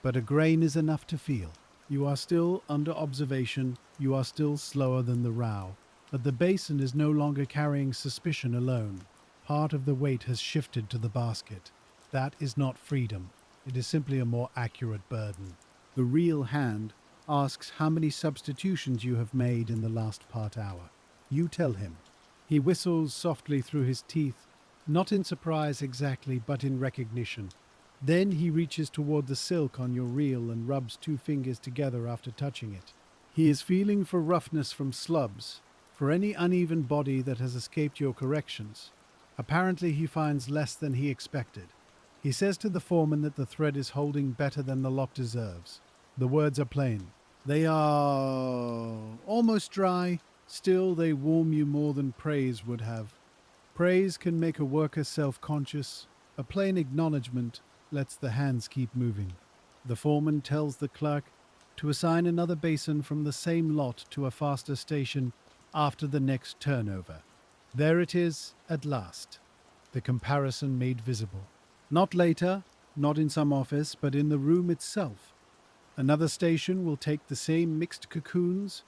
but a grain is enough to feel. You are still under observation, you are still slower than the row, but the basin is no longer carrying suspicion alone. Part of the weight has shifted to the basket. That is not freedom, it is simply a more accurate burden. The real hand asks how many substitutions you have made in the last part hour. You tell him. He whistles softly through his teeth, not in surprise exactly, but in recognition. Then he reaches toward the silk on your reel and rubs two fingers together after touching it. He is feeling for roughness from slubs, for any uneven body that has escaped your corrections. Apparently he finds less than he expected. He says to the foreman that the thread is holding better than the lot deserves. The words are plain. They are almost dry, still they warm you more than praise would have. Praise can make a worker self-conscious. A plain acknowledgement lets the hands keep moving. The foreman tells the clerk to assign another basin from the same lot to a faster station after the next turnover. There it is at last, the comparison made visible. Not later, not in some office, but in the room itself. Another station will take the same mixed cocoons.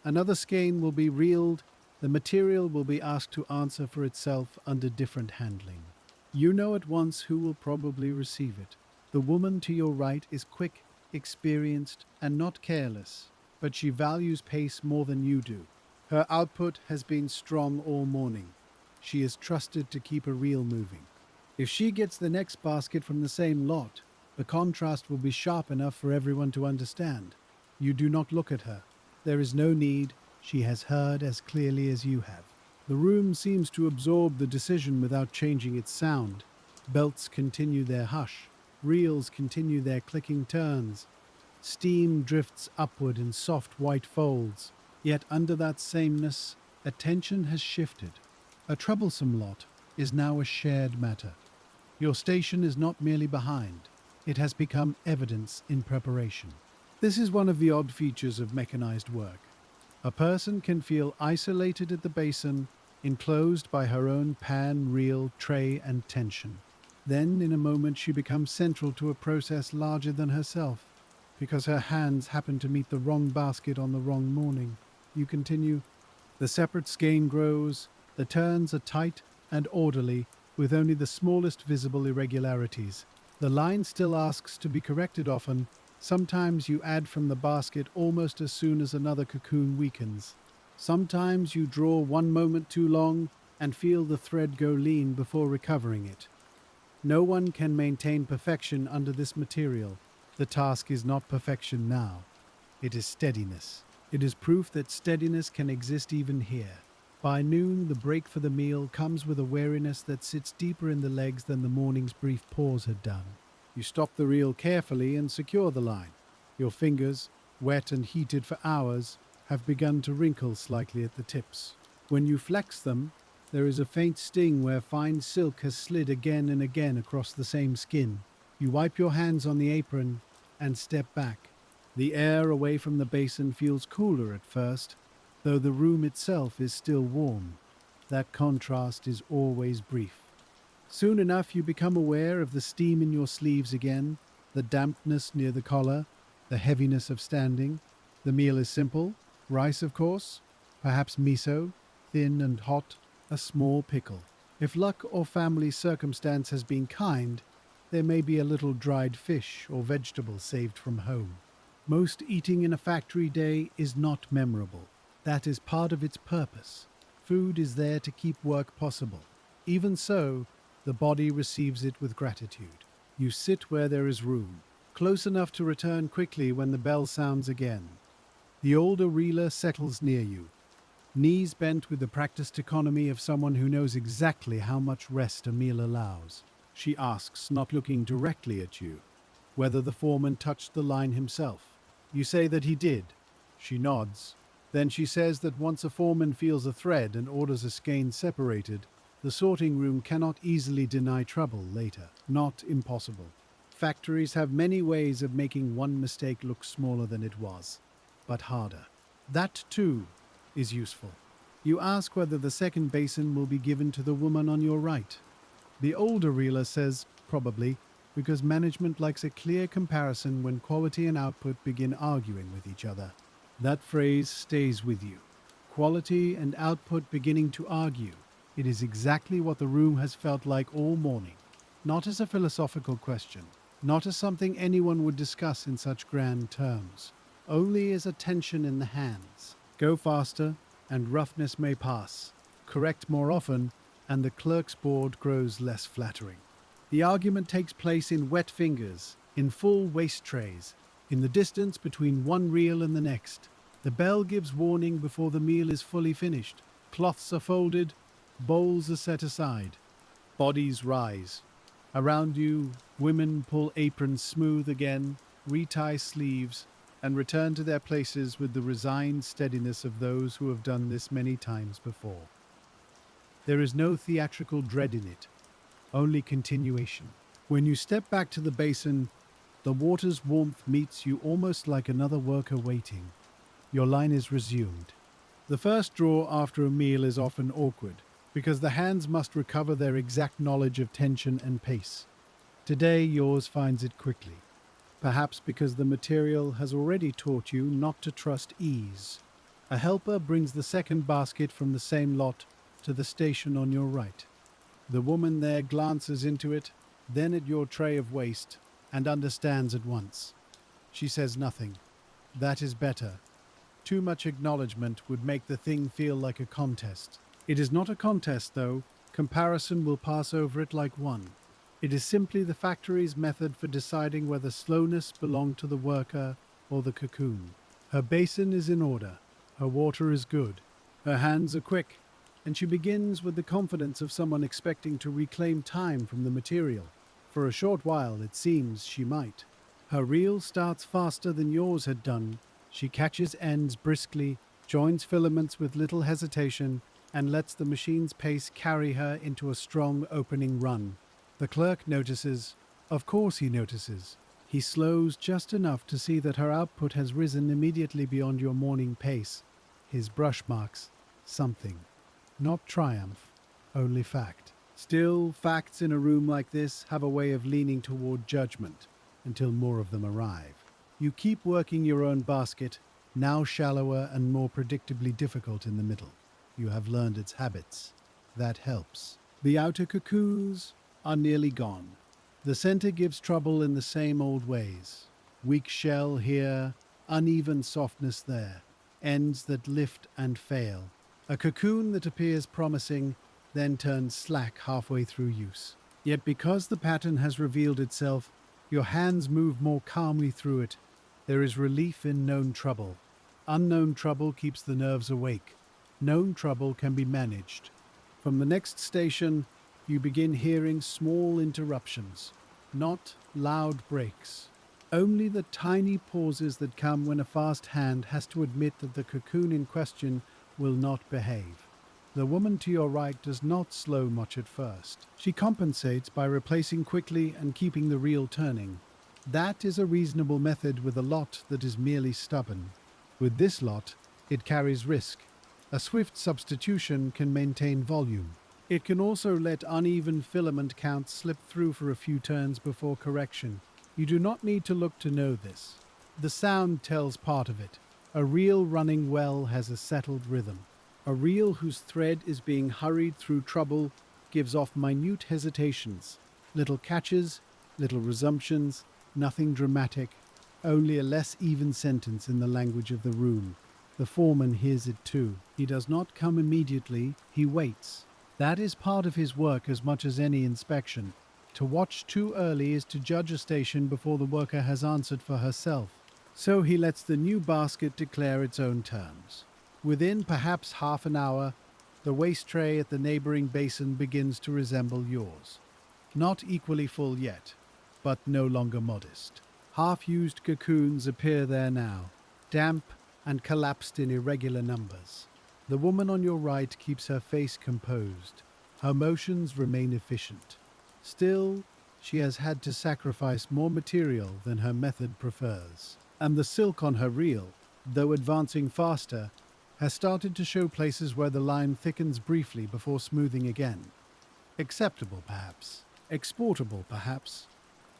Another skein will be reeled. The material will be asked to answer for itself under different handling. You know at once who will probably receive it. The woman to your right is quick, experienced, and not careless, but she values pace more than you do. Her output has been strong all morning. She is trusted to keep a reel moving. If she gets the next basket from the same lot, the contrast will be sharp enough for everyone to understand. You do not look at her. There is no need. She has heard as clearly as you have. The room seems to absorb the decision without changing its sound. Belts continue their hush. Reels continue their clicking turns. Steam drifts upward in soft white folds. Yet under that sameness, attention has shifted. A troublesome lot is now a shared matter. Your station is not merely behind. It has become evidence in preparation. This is one of the odd features of mechanized work. A person can feel isolated at the basin enclosed by her own pan, reel, tray, and tension. Then, in a moment, she becomes central to a process larger than herself, because her hands happen to meet the wrong basket on the wrong morning. You continue. The separate skein grows, the turns are tight and orderly, with only the smallest visible irregularities. The line still asks to be corrected often. Sometimes you add from the basket almost as soon as another cocoon weakens. Sometimes you draw one moment too long and feel the thread go lean before recovering it. No one can maintain perfection under this material. The task is not perfection now. It is steadiness. It is proof that steadiness can exist even here. By noon, the break for the meal comes with a wariness that sits deeper in the legs than the morning's brief pause had done. You stop the reel carefully and secure the line. Your fingers, wet and heated for hours, have begun to wrinkle slightly at the tips. When you flex them, there is a faint sting where fine silk has slid again and again across the same skin. You wipe your hands on the apron and step back. The air away from the basin feels cooler at first, though the room itself is still warm. That contrast is always brief. Soon enough you become aware of the steam in your sleeves again, the dampness near the collar, the heaviness of standing. The meal is simple. Rice, of course, perhaps miso, thin and hot, a small pickle. If luck or family circumstance has been kind, there may be a little dried fish or vegetable saved from home. Most eating in a factory day is not memorable. That is part of its purpose. Food is there to keep work possible. Even so, the body receives it with gratitude. You sit where there is room, close enough to return quickly when the bell sounds again. The older reeler settles near you, knees bent with the practiced economy of someone who knows exactly how much rest a meal allows. She asks, not looking directly at you, whether the foreman touched the line himself. You say that he did. She nods. Then she says that once a foreman feels a thread and orders a skein separated, the sorting room cannot easily deny trouble later. Not impossible. Factories have many ways of making one mistake look smaller than it was, but harder. That, too, is useful. You ask whether the second basin will be given to the woman on your right. The older reeler says, probably, because management likes a clear comparison when quality and output begin arguing with each other. That phrase stays with you. Quality and output beginning to argue. It is exactly what the room has felt like all morning. Not as a philosophical question, not as something anyone would discuss in such grand terms, only as a tension in the hands. Go faster, and roughness may pass. Correct more often, and the clerk's board grows less flattering. The argument takes place in wet fingers, in full waste trays, in the distance between one reel and the next. The bell gives warning before the meal is fully finished. Cloths are folded, bowls are set aside. Bodies rise. Around you, women pull aprons smooth again, retie sleeves, and return to their places with the resigned steadiness of those who have done this many times before. There is no theatrical dread in it, only continuation. When you step back to the basin, the water's warmth meets you almost like another worker waiting. Your line is resumed. The first draw after a meal is often awkward, because the hands must recover their exact knowledge of tension and pace. Today, yours finds it quickly, perhaps because the material has already taught you not to trust ease. A helper brings the second basket from the same lot to the station on your right. The woman there glances into it, then at your tray of waste, and understands at once. She says nothing. That is better. Too much acknowledgement would make the thing feel like a contest. It is not a contest, though. Comparison will pass over it like one. It is simply the factory's method for deciding whether slowness belonged to the worker or the cocoon. Her basin is in order. Her water is good. Her hands are quick, and she begins with the confidence of someone expecting to reclaim time from the material. For a short while, it seems she might. Her reel starts faster than yours had done. She catches ends briskly, joins filaments with little hesitation, and lets the machine's pace carry her into a strong opening run. The clerk notices. Of course he notices. He slows just enough to see that her output has risen immediately beyond your morning pace. His brush marks something. Not triumph, only fact. Still, facts in a room like this have a way of leaning toward judgment until more of them arrive. You keep working your own basket, now shallower and more predictably difficult in the middle. You have learned its habits. That helps. The outer cocoons are nearly gone. The center gives trouble in the same old ways. Weak shell here, uneven softness there, ends that lift and fail. A cocoon that appears promising, then turns slack halfway through use. Yet because the pattern has revealed itself, your hands move more calmly through it. There is relief in known trouble. Unknown trouble keeps the nerves awake. Known trouble can be managed. From the next station, you begin hearing small interruptions, not loud breaks. Only the tiny pauses that come when a fast hand has to admit that the cocoon in question will not behave. The woman to your right does not slow much at first. She compensates by replacing quickly and keeping the reel turning. That is a reasonable method with a lot that is merely stubborn. With this lot, it carries risk. A swift substitution can maintain volume. It can also let uneven filament counts slip through for a few turns before correction. You do not need to look to know this. The sound tells part of it. A reel running well has a settled rhythm. A reel whose thread is being hurried through trouble gives off minute hesitations, little catches, little resumptions, nothing dramatic, only a less even sentence in the language of the room. The foreman hears it too. He does not come immediately, he waits. That is part of his work as much as any inspection. To watch too early is to judge a station before the worker has answered for herself. So he lets the new basket declare its own terms. Within perhaps half an hour, the waste tray at the neighboring basin begins to resemble yours. Not equally full yet, but no longer modest. Half-used cocoons appear there now, damp and collapsed in irregular numbers. The woman on your right keeps her face composed. Her motions remain efficient. Still, she has had to sacrifice more material than her method prefers. And the silk on her reel, though advancing faster, has started to show places where the line thickens briefly before smoothing again. Acceptable, perhaps. Exportable, perhaps.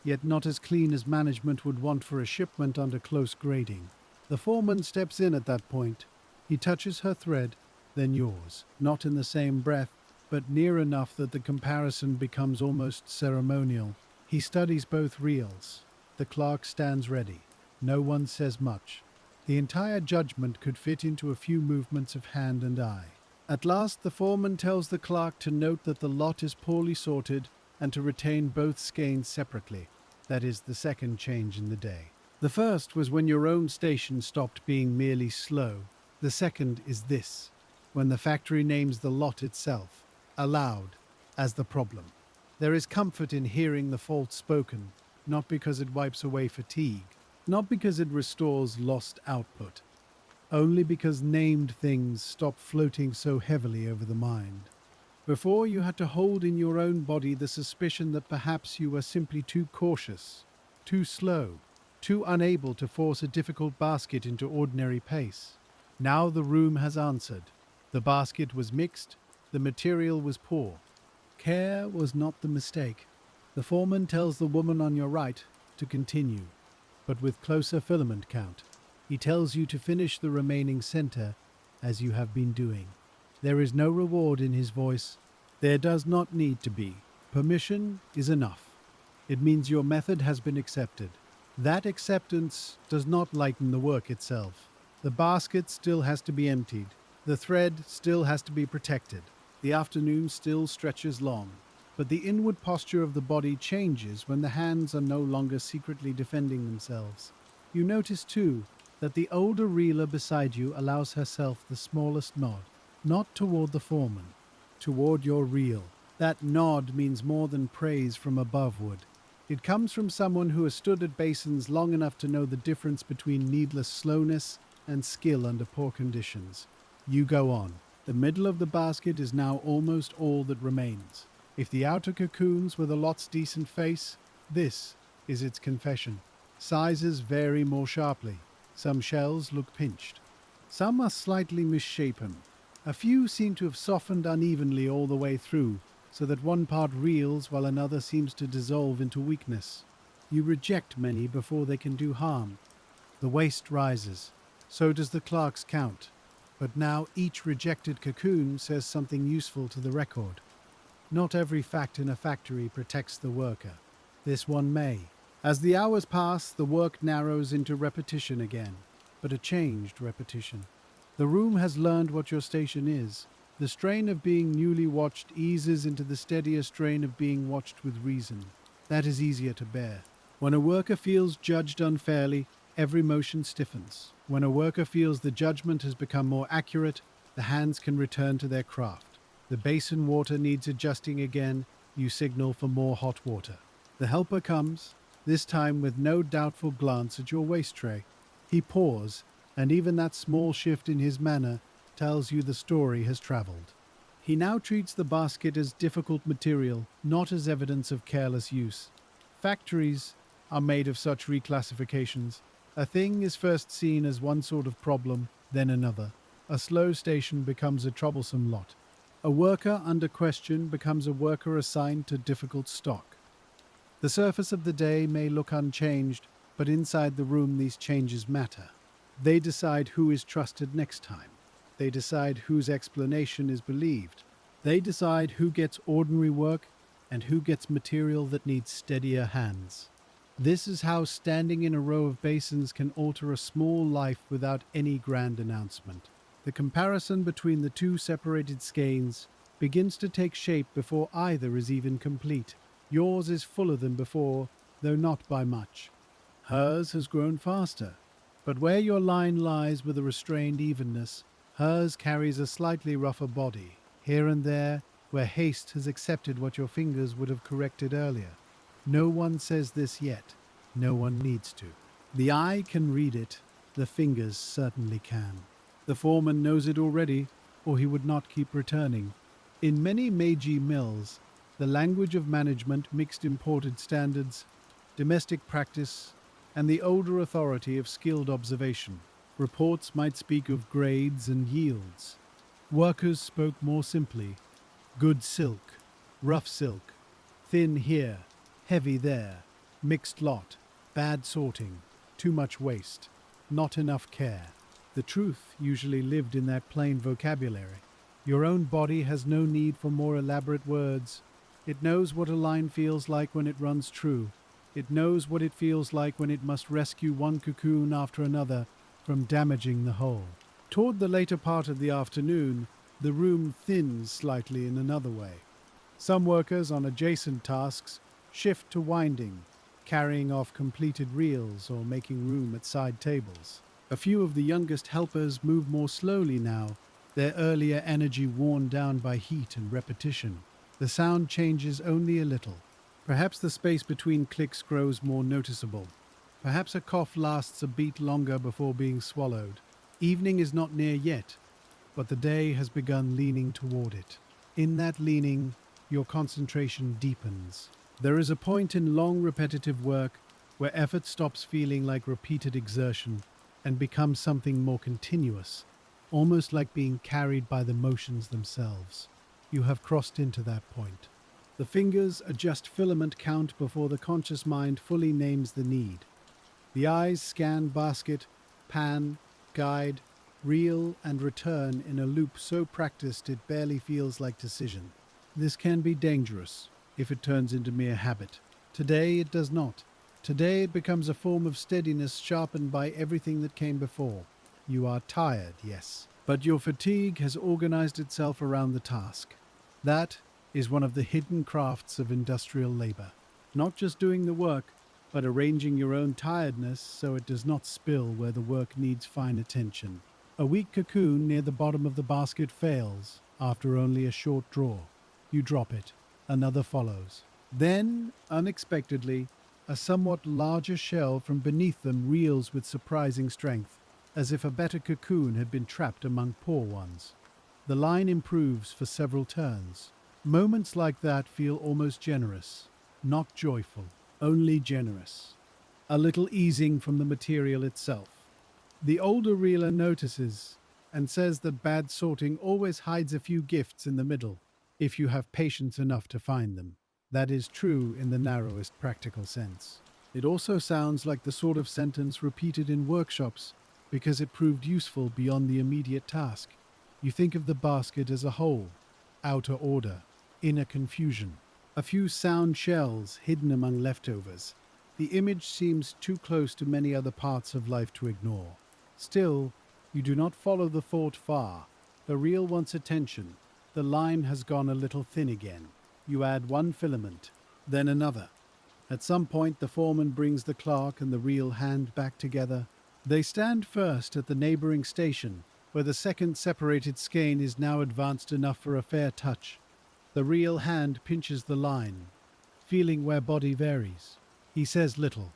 Yet not as clean as management would want for a shipment under close grading. The foreman steps in at that point. He touches her thread, then yours, not in the same breath, but near enough that the comparison becomes almost ceremonial. He studies both reels. The clerk stands ready. No one says much. The entire judgment could fit into a few movements of hand and eye. At last the foreman tells the clerk to note that the lot is poorly sorted and to retain both skeins separately. That is the second change in the day. The first was when your own station stopped being merely slow. The second is this, when the factory names the lot itself, aloud, as the problem. There is comfort in hearing the fault spoken, not because it wipes away fatigue, not because it restores lost output, only because named things stop floating so heavily over the mind. Before, you had to hold in your own body the suspicion that perhaps you were simply too cautious, too slow, too unable to force a difficult basket into ordinary pace. Now the room has answered. The basket was mixed, the material was poor. Care was not the mistake. The foreman tells the woman on your right to continue, but with closer filament count. He tells you to finish the remaining center as you have been doing. There is no reward in his voice. There does not need to be. Permission is enough. It means your method has been accepted. That acceptance does not lighten the work itself. The basket still has to be emptied. The thread still has to be protected. The afternoon still stretches long. But the inward posture of the body changes when the hands are no longer secretly defending themselves. You notice, too, that the older reeler beside you allows herself the smallest nod, not toward the foreman, toward your reel. That nod means more than praise from above would. It comes from someone who has stood at basins long enough to know the difference between needless slowness and skill under poor conditions. You go on. The middle of the basket is now almost all that remains. If the outer cocoons were the lot's decent face, this is its confession. Sizes vary more sharply. Some shells look pinched. Some are slightly misshapen. A few seem to have softened unevenly all the way through, so that one part reels while another seems to dissolve into weakness. You reject many before they can do harm. The waste rises. So does the clerk's count. But now each rejected cocoon says something useful to the record. Not every fact in a factory protects the worker. This one may. As the hours pass, the work narrows into repetition again, but a changed repetition. The room has learned what your station is. The strain of being newly watched eases into the steadier strain of being watched with reason. That is easier to bear. When a worker feels judged unfairly, every motion stiffens. When a worker feels the judgment has become more accurate, the hands can return to their craft. The basin water needs adjusting again, you signal for more hot water. The helper comes, this time with no doubtful glance at your waste tray. He paws, and even that small shift in his manner tells you the story has travelled. He now treats the basket as difficult material, not as evidence of careless use. Factories are made of such reclassifications. A thing is first seen as one sort of problem, then another. A slow station becomes a troublesome lot. A worker under question becomes a worker assigned to difficult stock. The surface of the day may look unchanged, but inside the room these changes matter. They decide who is trusted next time. They decide whose explanation is believed. They decide who gets ordinary work and who gets material that needs steadier hands. This is how standing in a row of basins can alter a small life without any grand announcement. The comparison between the two separated skeins begins to take shape before either is even complete. Yours is fuller than before, though not by much. Hers has grown faster, but where your line lies with a restrained evenness, hers carries a slightly rougher body, here and there, where haste has accepted what your fingers would have corrected earlier. No one says this yet. No one needs to. The eye can read it. The fingers certainly can. The foreman knows it already, or he would not keep returning. In many Meiji mills, the language of management mixed imported standards, domestic practice, and the older authority of skilled observation. Reports might speak of grades and yields. Workers spoke more simply. Good silk, rough silk, thin here, heavy there, mixed lot, bad sorting, too much waste, not enough care. The truth usually lived in that plain vocabulary. Your own body has no need for more elaborate words. It knows what a line feels like when it runs true. It knows what it feels like when it must rescue one cocoon after another from damaging the whole. Toward the later part of the afternoon, the room thins slightly in another way. Some workers on adjacent tasks shift to winding, carrying off completed reels or making room at side tables. A few of the youngest helpers move more slowly now, their earlier energy worn down by heat and repetition. The sound changes only a little. Perhaps the space between clicks grows more noticeable. Perhaps a cough lasts a beat longer before being swallowed. Evening is not near yet, but the day has begun leaning toward it. In that leaning, your concentration deepens. There is a point in long repetitive work where effort stops feeling like repeated exertion and becomes something more continuous, almost like being carried by the motions themselves. You have crossed into that point. The fingers adjust filament count before the conscious mind fully names the need. The eyes scan basket, pan, guide, reel, and return in a loop so practiced it barely feels like decision. This can be dangerous if it turns into mere habit. Today it does not. Today it becomes a form of steadiness sharpened by everything that came before. You are tired, yes, but your fatigue has organized itself around the task. That is one of the hidden crafts of industrial labor. Not just doing the work, but arranging your own tiredness so it does not spill where the work needs fine attention. A weak cocoon near the bottom of the basket fails after only a short draw. You drop it. Another follows. Then, unexpectedly, a somewhat larger shell from beneath them reels with surprising strength, as if a better cocoon had been trapped among poor ones. The line improves for several turns. Moments like that feel almost generous, not joyful, only generous. A little easing from the material itself. The older reeler notices and says that bad sorting always hides a few gifts in the middle, if you have patience enough to find them. That is true in the narrowest practical sense. It also sounds like the sort of sentence repeated in workshops because it proved useful beyond the immediate task. You think of the basket as a whole, outer order, inner confusion. A few sound shells hidden among leftovers. The image seems too close to many other parts of life to ignore. Still, you do not follow the thought far. The reel wants attention. The line has gone a little thin again. You add one filament, then another. At some point, the foreman brings the clerk and the reel hand back together. They stand first at the neighboring station, where the second separated skein is now advanced enough for a fair touch. The reel hand pinches the line, feeling where body varies. He says little.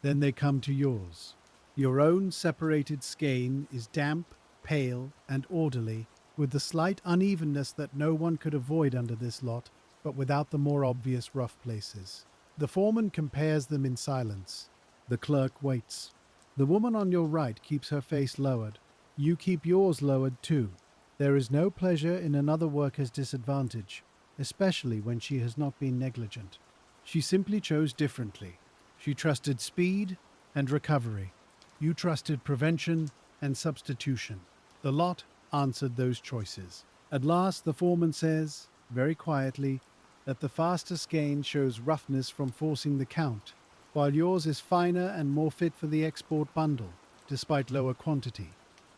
Then they come to yours. Your own separated skein is damp, pale, and orderly, with the slight unevenness that no one could avoid under this lot, but without the more obvious rough places. The foreman compares them in silence. The clerk waits. The woman on your right keeps her face lowered. You keep yours lowered too. There is no pleasure in another worker's disadvantage, especially when she has not been negligent. She simply chose differently. She trusted speed and recovery. You trusted prevention and substitution. The lot answered those choices. At last, the foreman says, very quietly, that the faster skein shows roughness from forcing the count, while yours is finer and more fit for the export bundle, despite lower quantity.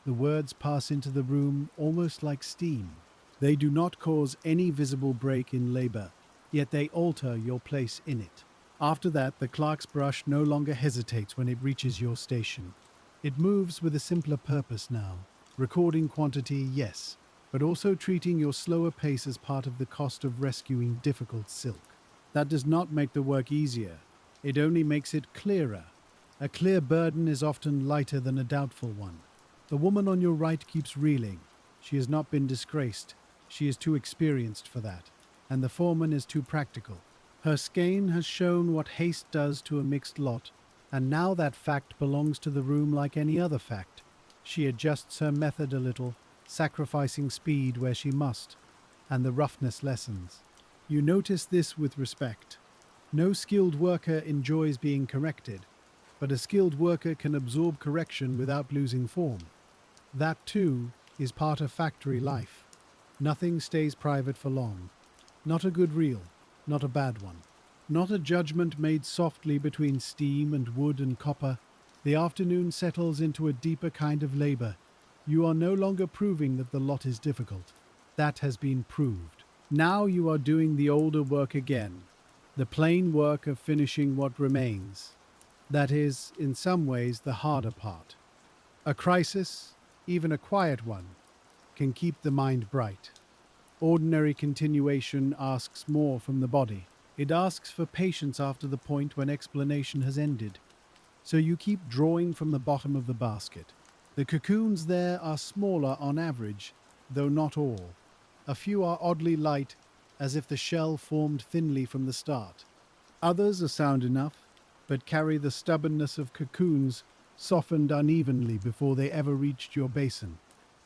The words pass into the room almost like steam. They do not cause any visible break in labor, yet they alter your place in it. After that, the clerk's brush no longer hesitates when it reaches your station. It moves with a simpler purpose now. Recording quantity, yes, but also treating your slower pace as part of the cost of rescuing difficult silk. That does not make the work easier. It only makes it clearer. A clear burden is often lighter than a doubtful one. The woman on your right keeps reeling. She has not been disgraced. She is too experienced for that. And the foreman is too practical. Her skein has shown what haste does to a mixed lot, and now that fact belongs to the room like any other fact. She adjusts her method a little, sacrificing speed where she must, and the roughness lessens. You notice this with respect. No skilled worker enjoys being corrected, but a skilled worker can absorb correction without losing form. That, too, is part of factory life. Nothing stays private for long. Not a good reel, not a bad one. Not a judgment made softly between steam and wood and copper. The afternoon settles into a deeper kind of labor. You are no longer proving that the lot is difficult. That has been proved. Now you are doing the older work again, the plain work of finishing what remains. That is, in some ways, the harder part. A crisis, even a quiet one, can keep the mind bright. Ordinary continuation asks more from the body. It asks for patience after the point when explanation has ended. So you keep drawing from the bottom of the basket. The cocoons there are smaller on average, though not all. A few are oddly light, as if the shell formed thinly from the start. Others are sound enough, but carry the stubbornness of cocoons softened unevenly before they ever reached your basin.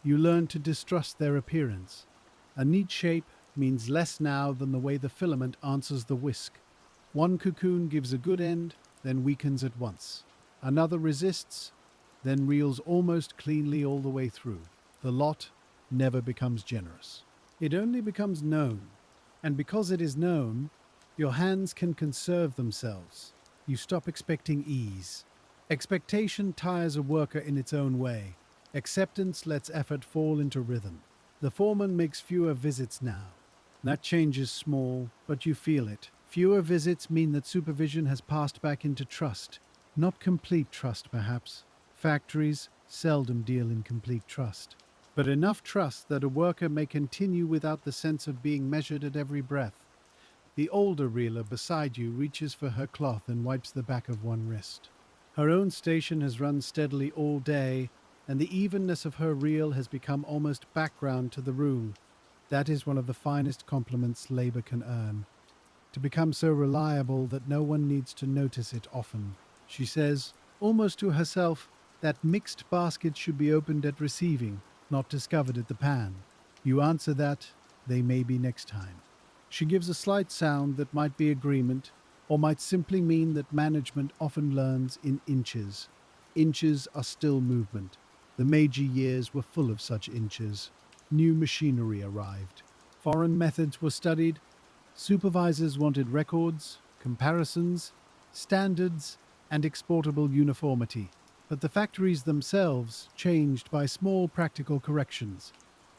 You learn to distrust their appearance. A neat shape means less now than the way the filament answers the whisk. One cocoon gives a good end, then weakens at once. Another resists, then reels almost cleanly all the way through. The lot never becomes generous. It only becomes known. And because it is known, your hands can conserve themselves. You stop expecting ease. Expectation tires a worker in its own way. Acceptance lets effort fall into rhythm. The foreman makes fewer visits now. That change is small, but you feel it. Fewer visits mean that supervision has passed back into trust. Not complete trust, perhaps. Factories seldom deal in complete trust. But enough trust that a worker may continue without the sense of being measured at every breath. The older reeler beside you reaches for her cloth and wipes the back of one wrist. Her own station has run steadily all day, and the evenness of her reel has become almost background to the room. That is one of the finest compliments labor can earn. To become so reliable that no one needs to notice it often. She says, almost to herself, that mixed basket should be opened at receiving. not discovered at the pan. You answer that they may be next time. She gives a slight sound that might be agreement, or might simply mean that management often learns in inches. Inches are still movement. The Meiji years were full of such inches. New machinery arrived. Foreign methods were studied. Supervisors wanted records, comparisons, standards, and exportable uniformity. But the factories themselves changed by small practical corrections.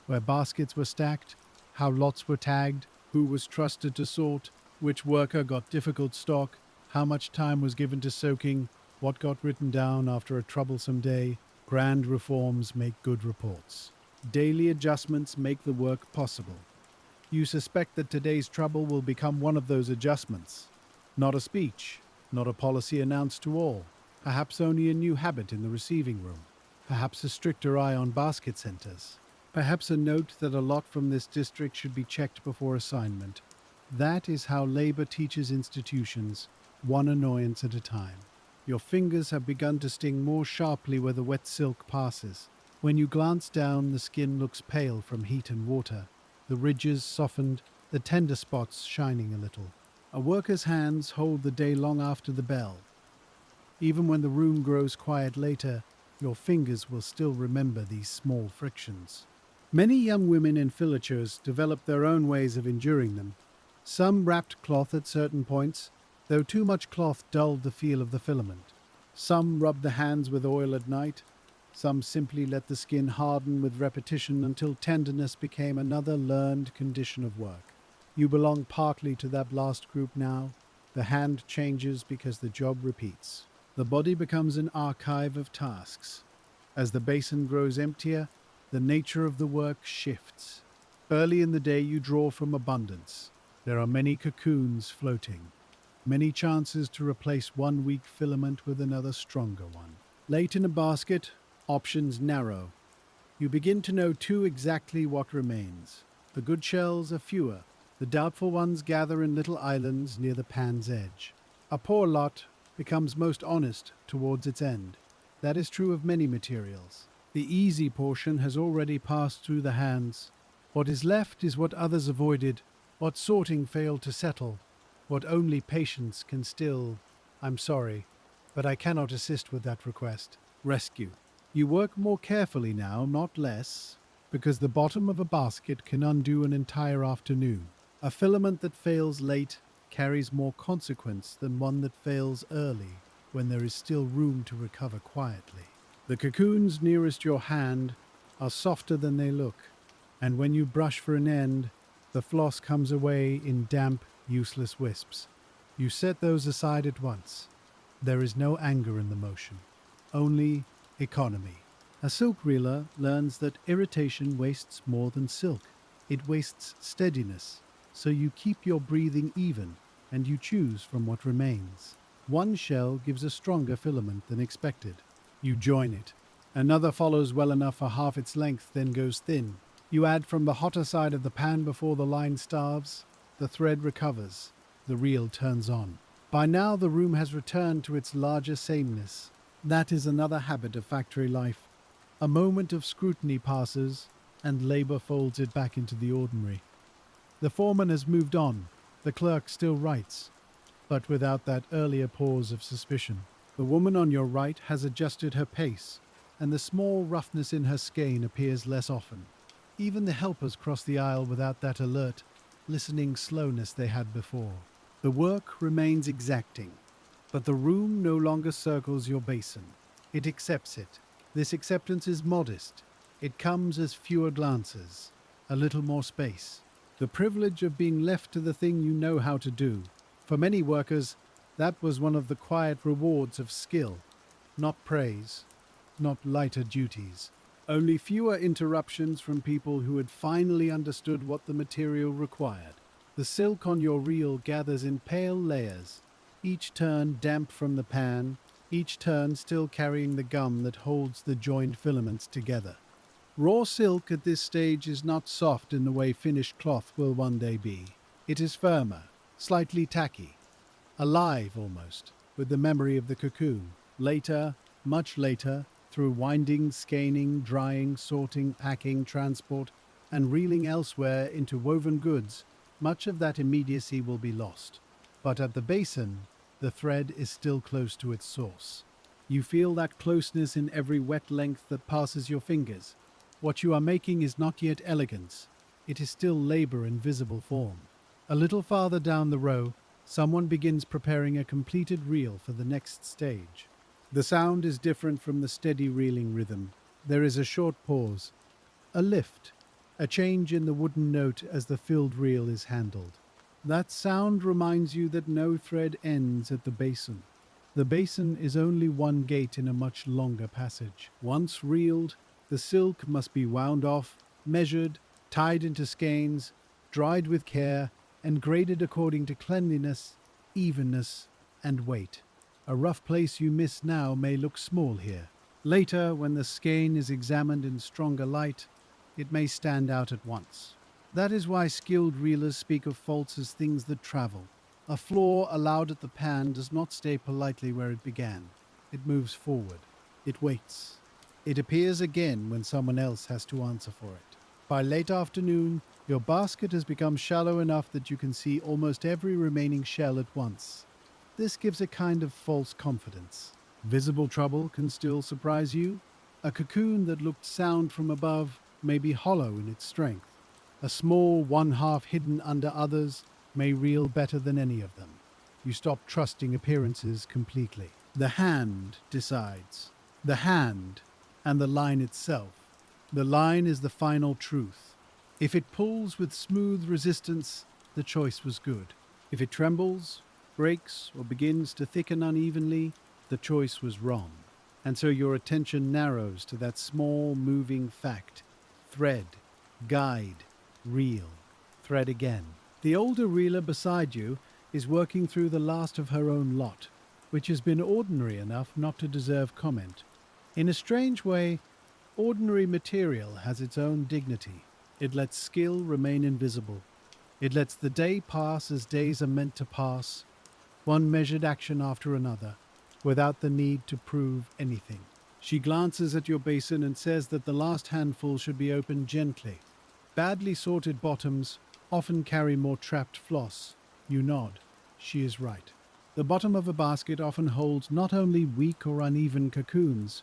Where baskets were stacked, how lots were tagged, who was trusted to sort, which worker got difficult stock, how much time was given to soaking, what got written down after a troublesome day. Grand reforms make good reports. Daily adjustments make the work possible. You suspect that today's trouble will become one of those adjustments. Not a speech, not a policy announced to all, perhaps only a new habit in the receiving room, perhaps a stricter eye on basket centers, perhaps a note that a lot from this district should be checked before assignment. That is how labor teaches institutions, one annoyance at a time. Your fingers have begun to sting more sharply where the wet silk passes. When you glance down, the skin looks pale from heat and water, the ridges softened, the tender spots shining a little. A worker's hands hold the day long after the bell. Even when the room grows quiet later, your fingers will still remember these small frictions. Many young women in filatures develop their own ways of enduring them. Some wrapped cloth at certain points, though too much cloth dulled the feel of the filament. Some rubbed the hands with oil at night. Some simply let the skin harden with repetition until tenderness became another learned condition of work. You belong partly to that last group now. The hand changes because the job repeats. The body becomes an archive of tasks. As the basin grows emptier, the nature of the work shifts. Early in the day you draw from abundance. There are many cocoons floating, many chances to replace one weak filament with another stronger one. Late in a basket, options narrow. You begin to know too exactly what remains. The good shells are fewer. The doubtful ones gather in little islands near the pan's edge. A poor lot becomes most honest towards its end. That is true of many materials. The easy portion has already passed through the hands. What is left is what others avoided, what sorting failed to settle, what only patience can still. I'm sorry, but I cannot assist with that request. Rescue. You work more carefully now, not less, because the bottom of a basket can undo an entire afternoon. A filament that fails late carries more consequence than one that fails early, when there is still room to recover quietly. The cocoons nearest your hand are softer than they look, and when you brush for an end, the floss comes away in damp, useless wisps. You set those aside at once. There is no anger in the motion, only economy. A silk reeler learns that irritation wastes more than silk. It wastes steadiness, so you keep your breathing even, and you choose from what remains. One shell gives a stronger filament than expected. You join it. Another follows well enough for half its length, then goes thin. You add from the hotter side of the pan before the line starves. The thread recovers. The reel turns on. By now the room has returned to its larger sameness. That is another habit of factory life. A moment of scrutiny passes, and labor folds it back into the ordinary. The foreman has moved on. The clerk still writes, but without that earlier pause of suspicion. The woman on your right has adjusted her pace, and the small roughness in her skein appears less often. Even the helpers cross the aisle without that alert, listening slowness they had before. The work remains exacting, but the room no longer circles your basin. It accepts it. This acceptance is modest. It comes as fewer glances, a little more space. The privilege of being left to the thing you know how to do. For many workers, that was one of the quiet rewards of skill, not praise, not lighter duties. Only fewer interruptions from people who had finally understood what the material required. The silk on your reel gathers in pale layers, each turn damp from the pan, each turn still carrying the gum that holds the joined filaments together. Raw silk at this stage is not soft in the way finished cloth will one day be. It is firmer, slightly tacky, alive almost, with the memory of the cocoon. Later, much later, Through winding, scanning, drying, sorting, packing, transport, and reeling elsewhere into woven goods, much of that immediacy will be lost. But at the basin, the thread is still close to its source. You feel that closeness in every wet length that passes your fingers. What you are making is not yet elegance, it is still labor in visible form. A little farther down the row, someone begins preparing a completed reel for the next stage. The sound is different from the steady reeling rhythm. There is a short pause, a lift, a change in the wooden note as the filled reel is handled. That sound reminds you that no thread ends at the basin. The basin is only one gate in a much longer passage. Once reeled, the silk must be wound off, measured, tied into skeins, dried with care, and graded according to cleanliness, evenness, and weight. A rough place you miss now may look small here. Later, when the skein is examined in stronger light, it may stand out at once. That is why skilled reelers speak of faults as things that travel. A flaw allowed at the pan does not stay politely where it began. It moves forward. It waits. It appears again when someone else has to answer for it. By late afternoon, your basket has become shallow enough that you can see almost every remaining shell at once. This gives a kind of false confidence. Visible trouble can still surprise you. A cocoon that looked sound from above may be hollow in its strength. A small one half hidden under others may reel better than any of them. You stop trusting appearances completely. The hand decides. The hand and the line itself. The line is the final truth. If it pulls with smooth resistance, the choice was good. If it trembles, breaks, or begins to thicken unevenly, the choice was wrong. And so your attention narrows to that small moving fact. Thread, guide, reel, thread again. The older reeler beside you is working through the last of her own lot, which has been ordinary enough not to deserve comment. In a strange way, ordinary material has its own dignity. It lets skill remain invisible. It lets the day pass as days are meant to pass, one measured action after another, without the need to prove anything. She glances at your basin and says that the last handful should be opened gently. Badly sorted bottoms often carry more trapped floss. You nod. She is right. The bottom of a basket often holds not only weak or uneven cocoons,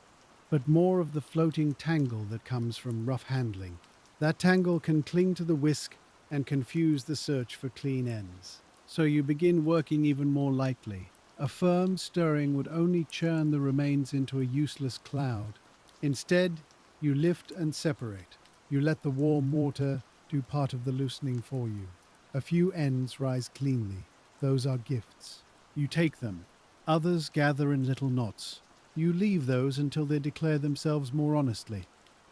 but more of the floating tangle that comes from rough handling. That tangle can cling to the whisk and confuse the search for clean ends. So you begin working even more lightly. A firm stirring would only churn the remains into a useless cloud. Instead, you lift and separate. You let the warm water do part of the loosening for you. A few ends rise cleanly. Those are gifts. You take them. Others gather in little knots. You leave those until they declare themselves more honestly.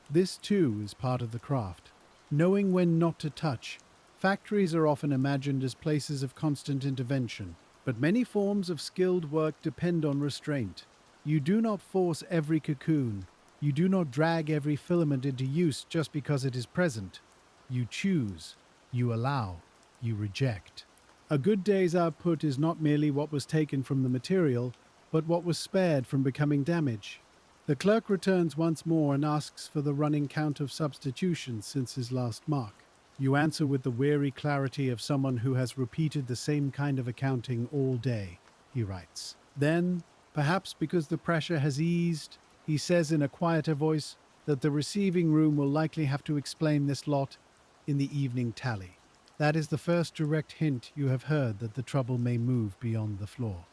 This too is part of the craft. Knowing when not to touch. Factories are often imagined as places of constant intervention, but many forms of skilled work depend on restraint. You do not force every cocoon. You do not drag every filament into use just because it is present. You choose, you allow, you reject. A good day's output is not merely what was taken from the material, but what was spared from becoming damage. The clerk returns once more and asks for the running count of substitutions since his last mark. You answer with the weary clarity of someone who has repeated the same kind of accounting all day, he writes. Then, perhaps because the pressure has eased, he says in a quieter voice that the receiving room will likely have to explain this lot in the evening tally. That is the first direct hint you have heard that the trouble may move beyond the floor.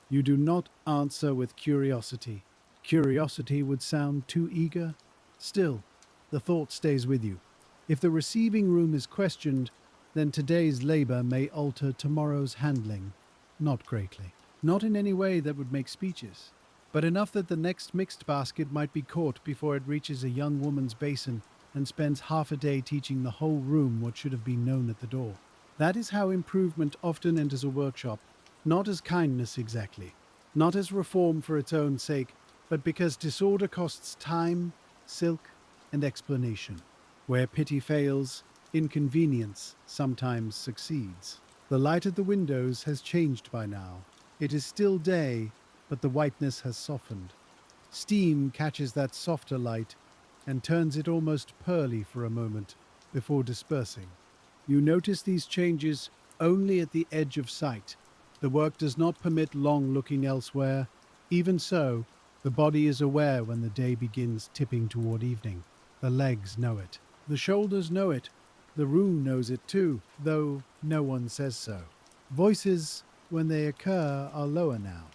You do not answer with curiosity. Curiosity would sound too eager. Still, the thought stays with you. If the receiving room is questioned, then today's labor may alter tomorrow's handling. Not greatly. Not in any way that would make speeches, but enough that the next mixed basket might be caught before it reaches a young woman's basin and spends half a day teaching the whole room what should have been known at the door. That is how improvement often enters a workshop, not as kindness exactly, not as reform for its own sake, but because disorder costs time, silk, and explanation. Where pity fails, inconvenience sometimes succeeds. The light at the windows has changed by now. It is still day, but the whiteness has softened. Steam catches that softer light and turns it almost pearly for a moment before dispersing. You notice these changes only at the edge of sight. The work does not permit long looking elsewhere. Even so, the body is aware when the day begins tipping toward evening. The legs know it. The shoulders know it. The room knows it too, though no one says so. Voices, when they occur, are lower now,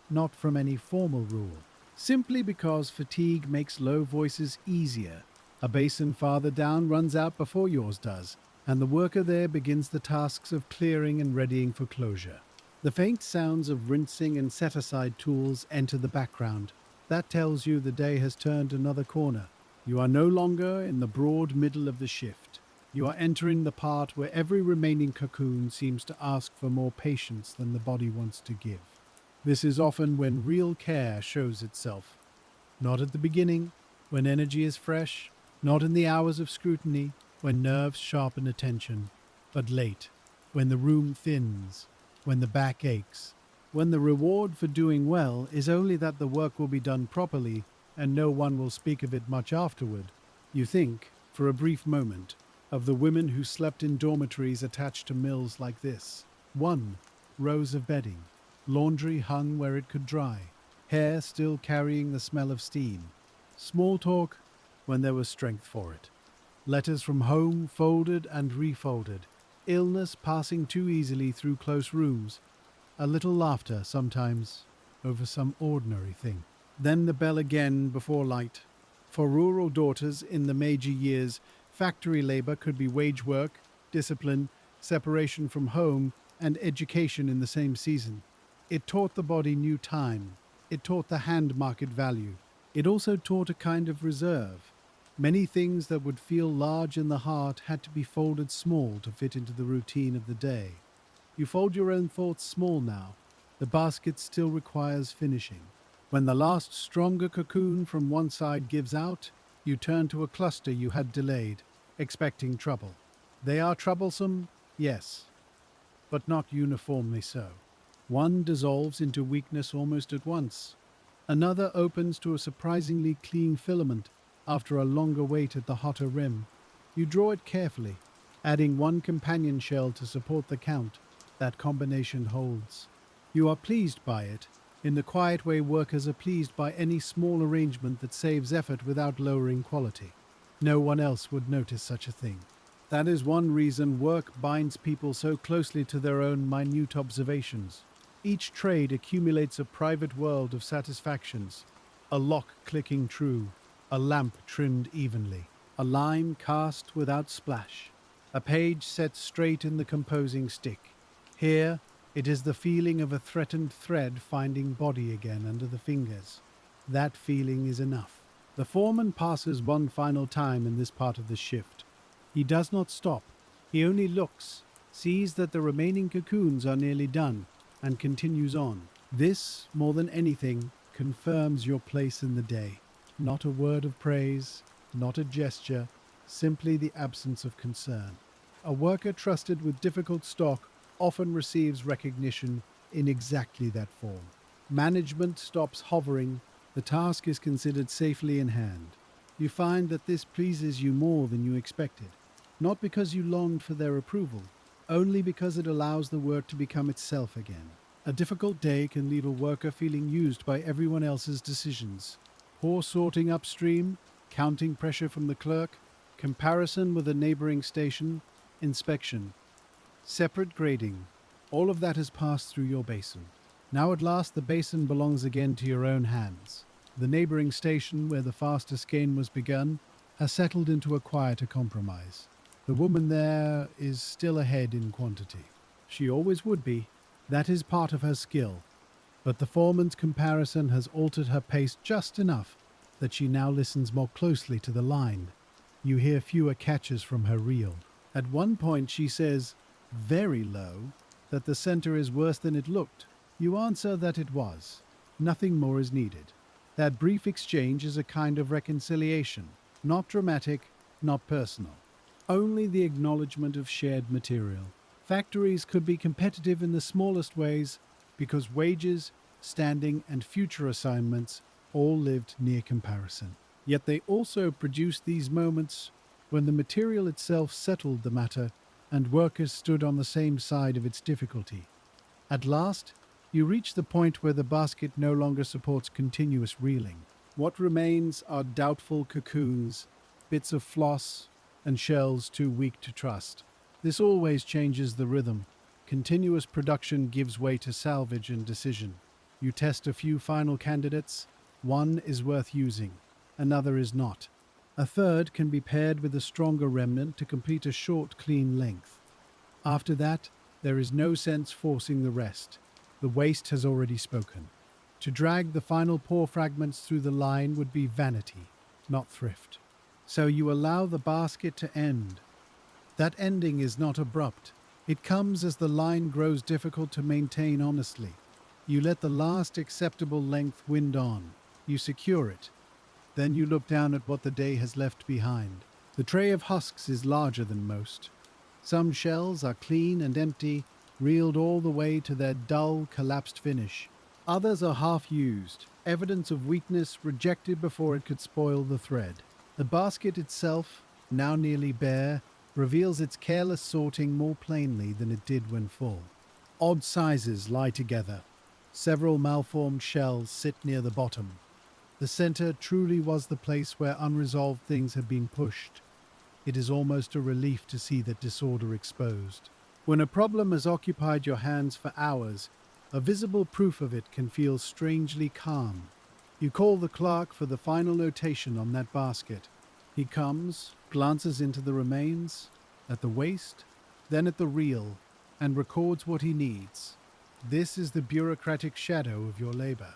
not from any formal rule, simply because fatigue makes low voices easier. A basin farther down runs out before yours does, and the worker there begins the tasks of clearing and readying for closure. The faint sounds of rinsing and set-aside tools enter the background. That tells you the day has turned another corner. You are no longer in the broad middle of the shift. You are entering the part where every remaining cocoon seems to ask for more patience than the body wants to give. This is often when real care shows itself. Not at the beginning, when energy is fresh, not in the hours of scrutiny, when nerves sharpen attention, but late, when the room thins, when the back aches, when the reward for doing well is only that the work will be done properly and no one will speak of it much afterward. You think, for a brief moment, of the women who slept in dormitories attached to mills like this. One, rows of bedding, laundry hung where it could dry, hair still carrying the smell of steam. Small talk when there was strength for it. Letters from home folded and refolded. Illness passing too easily through close rooms. A little laughter sometimes over some ordinary thing. Then the bell again before light. For rural daughters in the Meiji years, factory labor could be wage work, discipline, separation from home, and education in the same season. It taught the body new time. It taught the hand market value. It also taught a kind of reserve. Many things that would feel large in the heart had to be folded small to fit into the routine of the day. You fold your own thoughts small now. The basket still requires finishing. When the last stronger cocoon from one side gives out, you turn to a cluster you had delayed, expecting trouble. They are troublesome, yes, but not uniformly so. One dissolves into weakness almost at once. Another opens to a surprisingly clean filament after a longer wait at the hotter rim. You draw it carefully, adding one companion shell to support the count. That combination holds. You are pleased by it, in the quiet way workers are pleased by any small arrangement that saves effort without lowering quality. No one else would notice such a thing. That is one reason work binds people so closely to their own minute observations. Each trade accumulates a private world of satisfactions. A lock clicking true, a lamp trimmed evenly, a line cast without splash, a page set straight in the composing stick. Here, it is the feeling of a threatened thread finding body again under the fingers. That feeling is enough. The foreman passes one final time in this part of the shift. He does not stop. He only looks, sees that the remaining cocoons are nearly done, and continues on. This, more than anything, confirms your place in the day. Not a word of praise, not a gesture, simply the absence of concern. A worker trusted with difficult stock often receives recognition in exactly that form. Management stops hovering, the task is considered safely in hand. You find that this pleases you more than you expected, not because you longed for their approval, only because it allows the work to become itself again. A difficult day can leave a worker feeling used by everyone else's decisions. Poor sorting upstream, counting pressure from the clerk, comparison with a neighboring station, inspection. Separate grading. All of that has passed through your basin. Now at last the basin belongs again to your own hands. The neighboring station where the faster skein was begun has settled into a quieter compromise. The woman there is still ahead in quantity. She always would be. That is part of her skill. But the foreman's comparison has altered her pace just enough that she now listens more closely to the line. You hear fewer catches from her reel. At one point she says, very low, that the center is worse than it looked. You answer that it was. Nothing more is needed. That brief exchange is a kind of reconciliation, not dramatic, not personal. Only the acknowledgement of shared material. Factories could be competitive in the smallest ways because wages, standing, and future assignments all lived near comparison. Yet they also produced these moments when the material itself settled the matter and workers stood on the same side of its difficulty. At last, you reach the point where the basket no longer supports continuous reeling. What remains are doubtful cocoons, bits of floss, and shells too weak to trust. This always changes the rhythm. Continuous production gives way to salvage and decision. You test a few final candidates. One is worth using, another is not. A third can be paired with a stronger remnant to complete a short, clean length. After that, there is no sense forcing the rest. The waste has already spoken. To drag the final poor fragments through the line would be vanity, not thrift. So you allow the basket to end. That ending is not abrupt. It comes as the line grows difficult to maintain honestly. You let the last acceptable length wind on. You secure it. Then you look down at what the day has left behind. The tray of husks is larger than most. Some shells are clean and empty, reeled all the way to their dull, collapsed finish. Others are half used, evidence of weakness rejected before it could spoil the thread. The basket itself, now nearly bare, reveals its careless sorting more plainly than it did when full. Odd sizes lie together. Several malformed shells sit near the bottom. The center truly was the place where unresolved things had been pushed. It is almost a relief to see that disorder exposed. When a problem has occupied your hands for hours, a visible proof of it can feel strangely calm. You call the clerk for the final notation on that basket. He comes, glances into the remains, at the waste, then at the reel, and records what he needs. This is the bureaucratic shadow of your labor.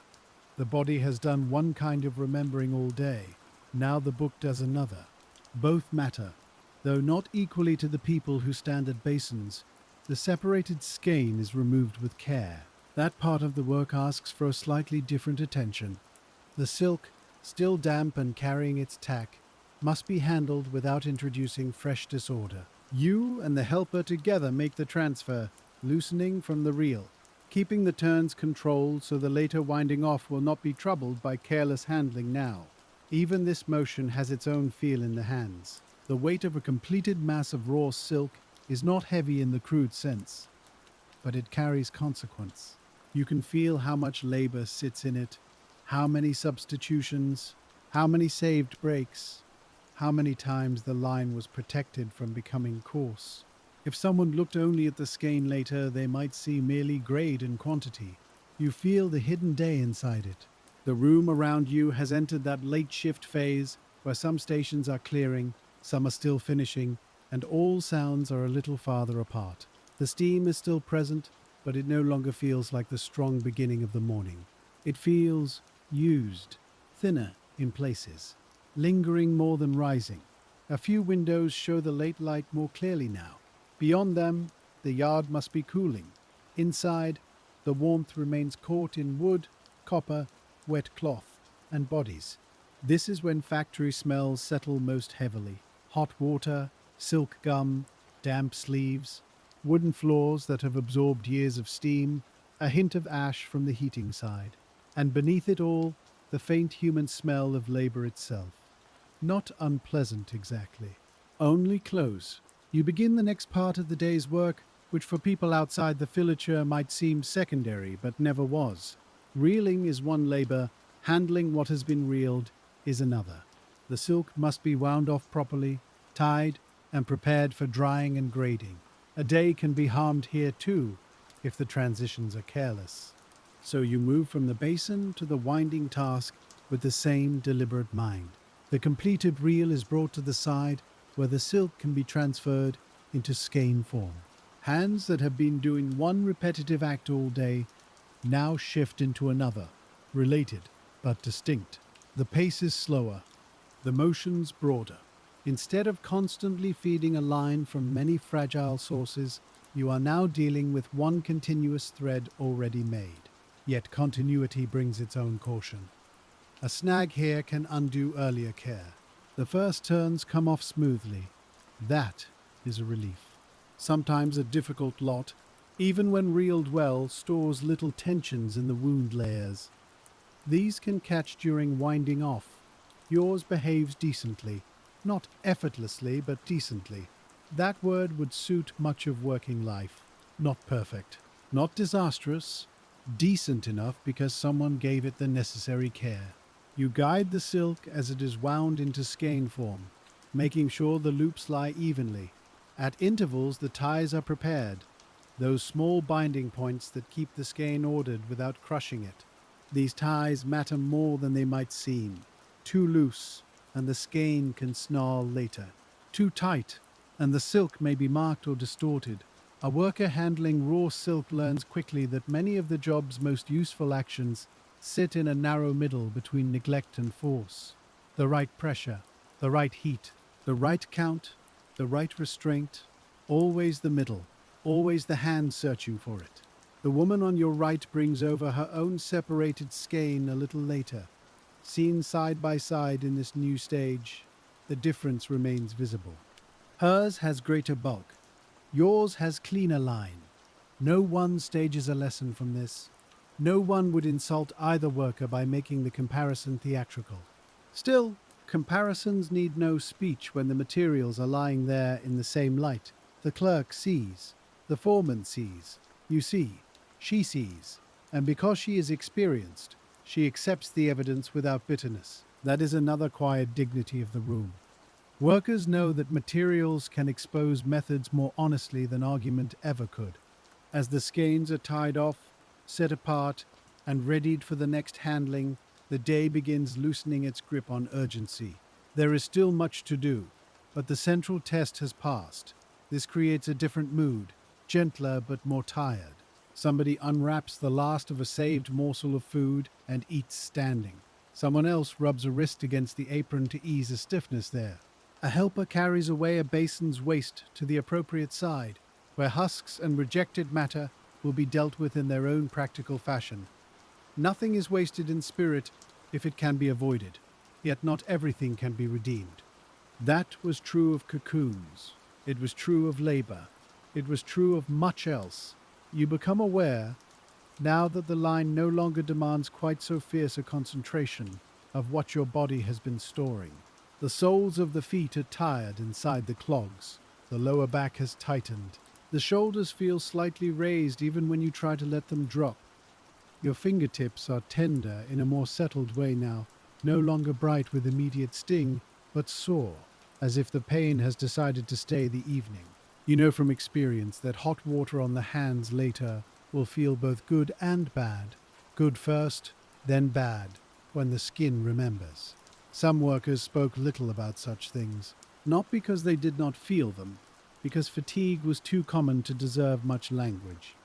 The body has done one kind of remembering all day. Now the book does another. Both matter, though not equally to the people who stand at basins. The separated skein is removed with care. That part of the work asks for a slightly different attention. The silk, still damp and carrying its tack, must be handled without introducing fresh disorder. You and the helper together make the transfer, loosening from the reel, keeping the turns controlled so the later winding off will not be troubled by careless handling now. Even this motion has its own feel in the hands. The weight of a completed mass of raw silk is not heavy in the crude sense, but it carries consequence. You can feel how much labor sits in it, how many substitutions, how many saved breaks, how many times the line was protected from becoming coarse. If someone looked only at the skein later, they might see merely grade and quantity. You feel the hidden day inside it. The room around you has entered that late shift phase where some stations are clearing, some are still finishing, and all sounds are a little farther apart. The steam is still present, but it no longer feels like the strong beginning of the morning. It feels used, thinner in places, lingering more than rising. A few windows show the late light more clearly now. Beyond them, the yard must be cooling. Inside, the warmth remains caught in wood, copper, wet cloth, and bodies. This is when factory smells settle most heavily. Hot water, silk gum, damp sleeves, wooden floors that have absorbed years of steam, a hint of ash from the heating side. And beneath it all, the faint human smell of labor itself. Not unpleasant exactly. Only close. You begin the next part of the day's work, which for people outside the filature might seem secondary, but never was. Reeling is one labor, handling what has been reeled is another. The silk must be wound off properly, tied, and prepared for drying and grading. A day can be harmed here too, if the transitions are careless. So you move from the basin to the winding task with the same deliberate mind. The completed reel is brought to the side where the silk can be transferred into skein form. Hands that have been doing one repetitive act all day now shift into another, related but distinct. The pace is slower, the motions broader. Instead of constantly feeding a line from many fragile sources, you are now dealing with one continuous thread already made. Yet continuity brings its own caution. A snag here can undo earlier care. The first turns come off smoothly. That is a relief. Sometimes a difficult lot, even when reeled well, stores little tensions in the wound layers. These can catch during winding off. Yours behaves decently. Not effortlessly, but decently. That word would suit much of working life. Not perfect. Not disastrous. Decent enough because someone gave it the necessary care. You guide the silk as it is wound into skein form, making sure the loops lie evenly. At intervals, the ties are prepared, those small binding points that keep the skein ordered without crushing it. These ties matter more than they might seem. Too loose, and the skein can snarl later. Too tight, and the silk may be marked or distorted. A worker handling raw silk learns quickly that many of the job's most useful actions sit in a narrow middle between neglect and force. The right pressure, the right heat, the right count, the right restraint, always the middle, always the hand searching for it. The woman on your right brings over her own separated skein a little later. Seen side by side in this new stage, the difference remains visible. Hers has greater bulk. Yours has cleaner line. No one stages a lesson from this. No one would insult either worker by making the comparison theatrical. Still, comparisons need no speech when the materials are lying there in the same light. The clerk sees. The foreman sees. You see. She sees. And because she is experienced, she accepts the evidence without bitterness. That is another quiet dignity of the room. Workers know that materials can expose methods more honestly than argument ever could. As the skeins are tied off, set apart, and readied for the next handling, the day begins loosening its grip on urgency. There is still much to do, but the central test has passed. This creates a different mood, gentler but more tired. Somebody unwraps the last of a saved morsel of food and eats standing. Someone else rubs a wrist against the apron to ease a stiffness there. A helper carries away a basin's waste to the appropriate side, where husks and rejected matter will be dealt with in their own practical fashion. Nothing is wasted in spirit if it can be avoided, yet not everything can be redeemed. That was true of cocoons. It was true of labor. It was true of much else. You become aware, now that the line no longer demands quite so fierce a concentration, of what your body has been storing. The soles of the feet are tired inside the clogs. The lower back has tightened. The shoulders feel slightly raised even when you try to let them drop. Your fingertips are tender in a more settled way now, no longer bright with immediate sting, but sore, as if the pain has decided to stay the evening. You know from experience that hot water on the hands later will feel both good and bad. Good first, then bad, when the skin remembers. Some workers spoke little about such things, not because they did not feel them, because fatigue was too common to deserve much language.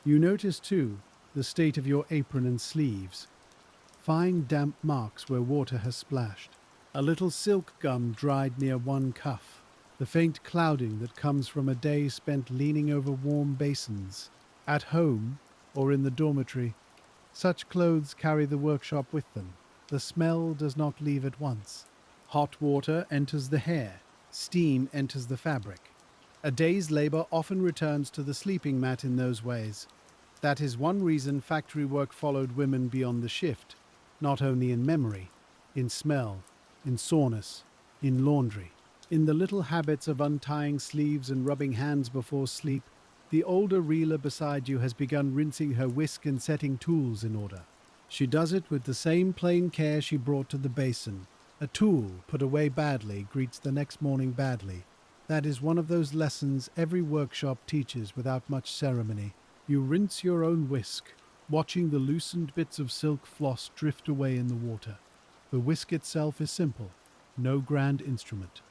You notice, too, the state of your apron and sleeves. Fine damp marks where water has splashed. A little silk gum dried near one cuff. The faint clouding that comes from a day spent leaning over warm basins. At home, or in the dormitory, such clothes carry the workshop with them. The smell does not leave at once. Hot water enters the hair. Steam enters the fabric. A day's labor often returns to the sleeping mat in those ways. That is one reason factory work followed women beyond the shift, not only in memory, in smell, in soreness, in laundry. In the little habits of untying sleeves and rubbing hands before sleep, the older reeler beside you has begun rinsing her whisk and setting tools in order. She does it with the same plain care she brought to the basin. A tool put away badly greets the next morning badly. That is one of those lessons every workshop teaches without much ceremony. You rinse your own whisk, watching the loosened bits of silk floss drift away in the water. The whisk itself is simple, no grand instrument.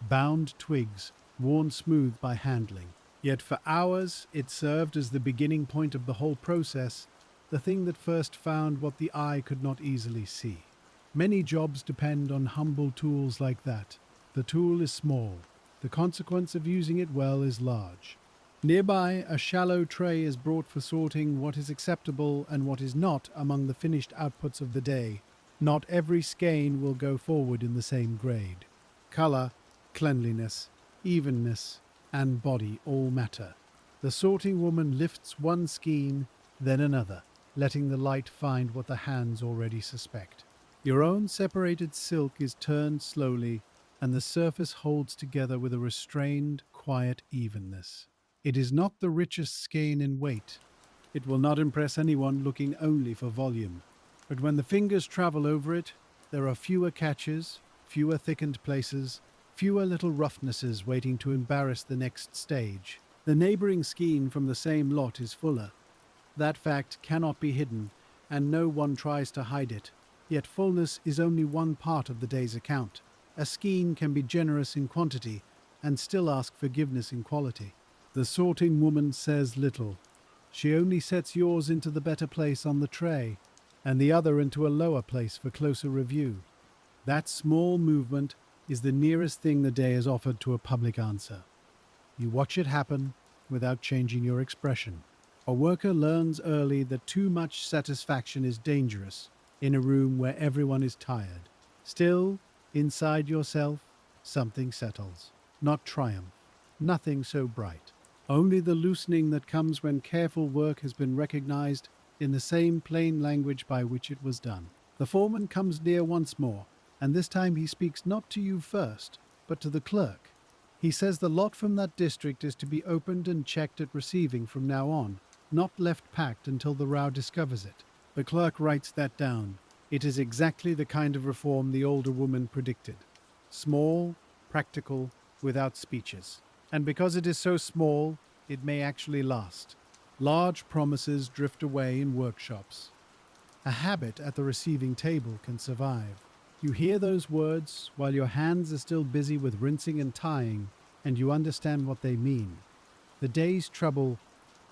Bound twigs, worn smooth by handling. Yet for hours it served as the beginning point of the whole process, the thing that first found what the eye could not easily see. Many jobs depend on humble tools like that. The tool is small. The consequence of using it well is large. Nearby, a shallow tray is brought for sorting what is acceptable and what is not among the finished outputs of the day. Not every skein will go forward in the same grade. Color, cleanliness, evenness, and body all matter. The sorting woman lifts one skein, then another. letting the light find what the hands already suspect. Your own separated silk is turned slowly, and the surface holds together with a restrained, quiet evenness. It is not the richest skein in weight. It will not impress anyone looking only for volume. But when the fingers travel over it, there are fewer catches, fewer thickened places, fewer little roughnesses waiting to embarrass the next stage. The neighboring skein from the same lot is fuller. That fact cannot be hidden, and no one tries to hide it. Yet fullness is only one part of the day's account. A skein can be generous in quantity and still ask forgiveness in quality. The sorting woman says little. She only sets yours into the better place on the tray, and the other into a lower place for closer review. That small movement is the nearest thing the day has offered to a public answer. You watch it happen without changing your expression. A worker learns early that too much satisfaction is dangerous in a room where everyone is tired. Still, inside yourself, something settles. Not triumph. Nothing so bright. Only the loosening that comes when careful work has been recognized in the same plain language by which it was done. The foreman comes near once more, and this time he speaks not to you first, but to the clerk. He says the lot from that district is to be opened and checked at receiving from now on, not left packed until the Rao discovers it. The clerk writes that down. It is exactly the kind of reform the older woman predicted. Small, practical, without speeches. And because it is so small, it may actually last. Large promises drift away in workshops. A habit at the receiving table can survive. You hear those words while your hands are still busy with rinsing and tying, and you understand what they mean. The day's trouble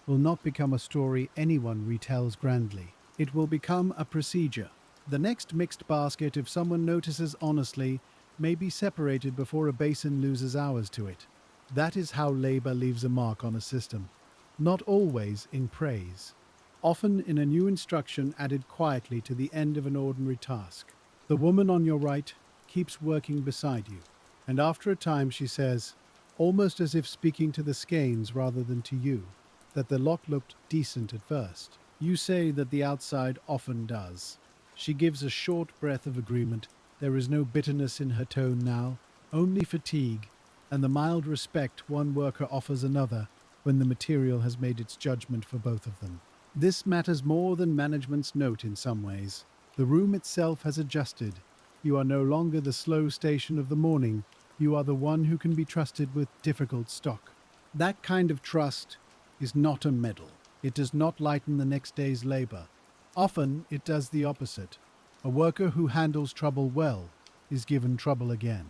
will not become a story anyone retells grandly. It will become a procedure. The next mixed basket, if someone notices honestly, may be separated before a basin loses hours to it. That is how labor leaves a mark on a system. Not always in praise. Often in a new instruction added quietly to the end of an ordinary task. The woman on your right keeps working beside you, and after a time she says, almost as if speaking to the skeins rather than to you, that the lot looked decent at first. You say that the outside often does. She gives a short breath of agreement. There is no bitterness in her tone now, only fatigue, and the mild respect one worker offers another when the material has made its judgment for both of them. This matters more than management's note in some ways. The room itself has adjusted. You are no longer the slow station of the morning. You are the one who can be trusted with difficult stock. That kind of trust is not a medal. It does not lighten the next day's labor. Often it does the opposite. A worker who handles trouble well is given trouble again.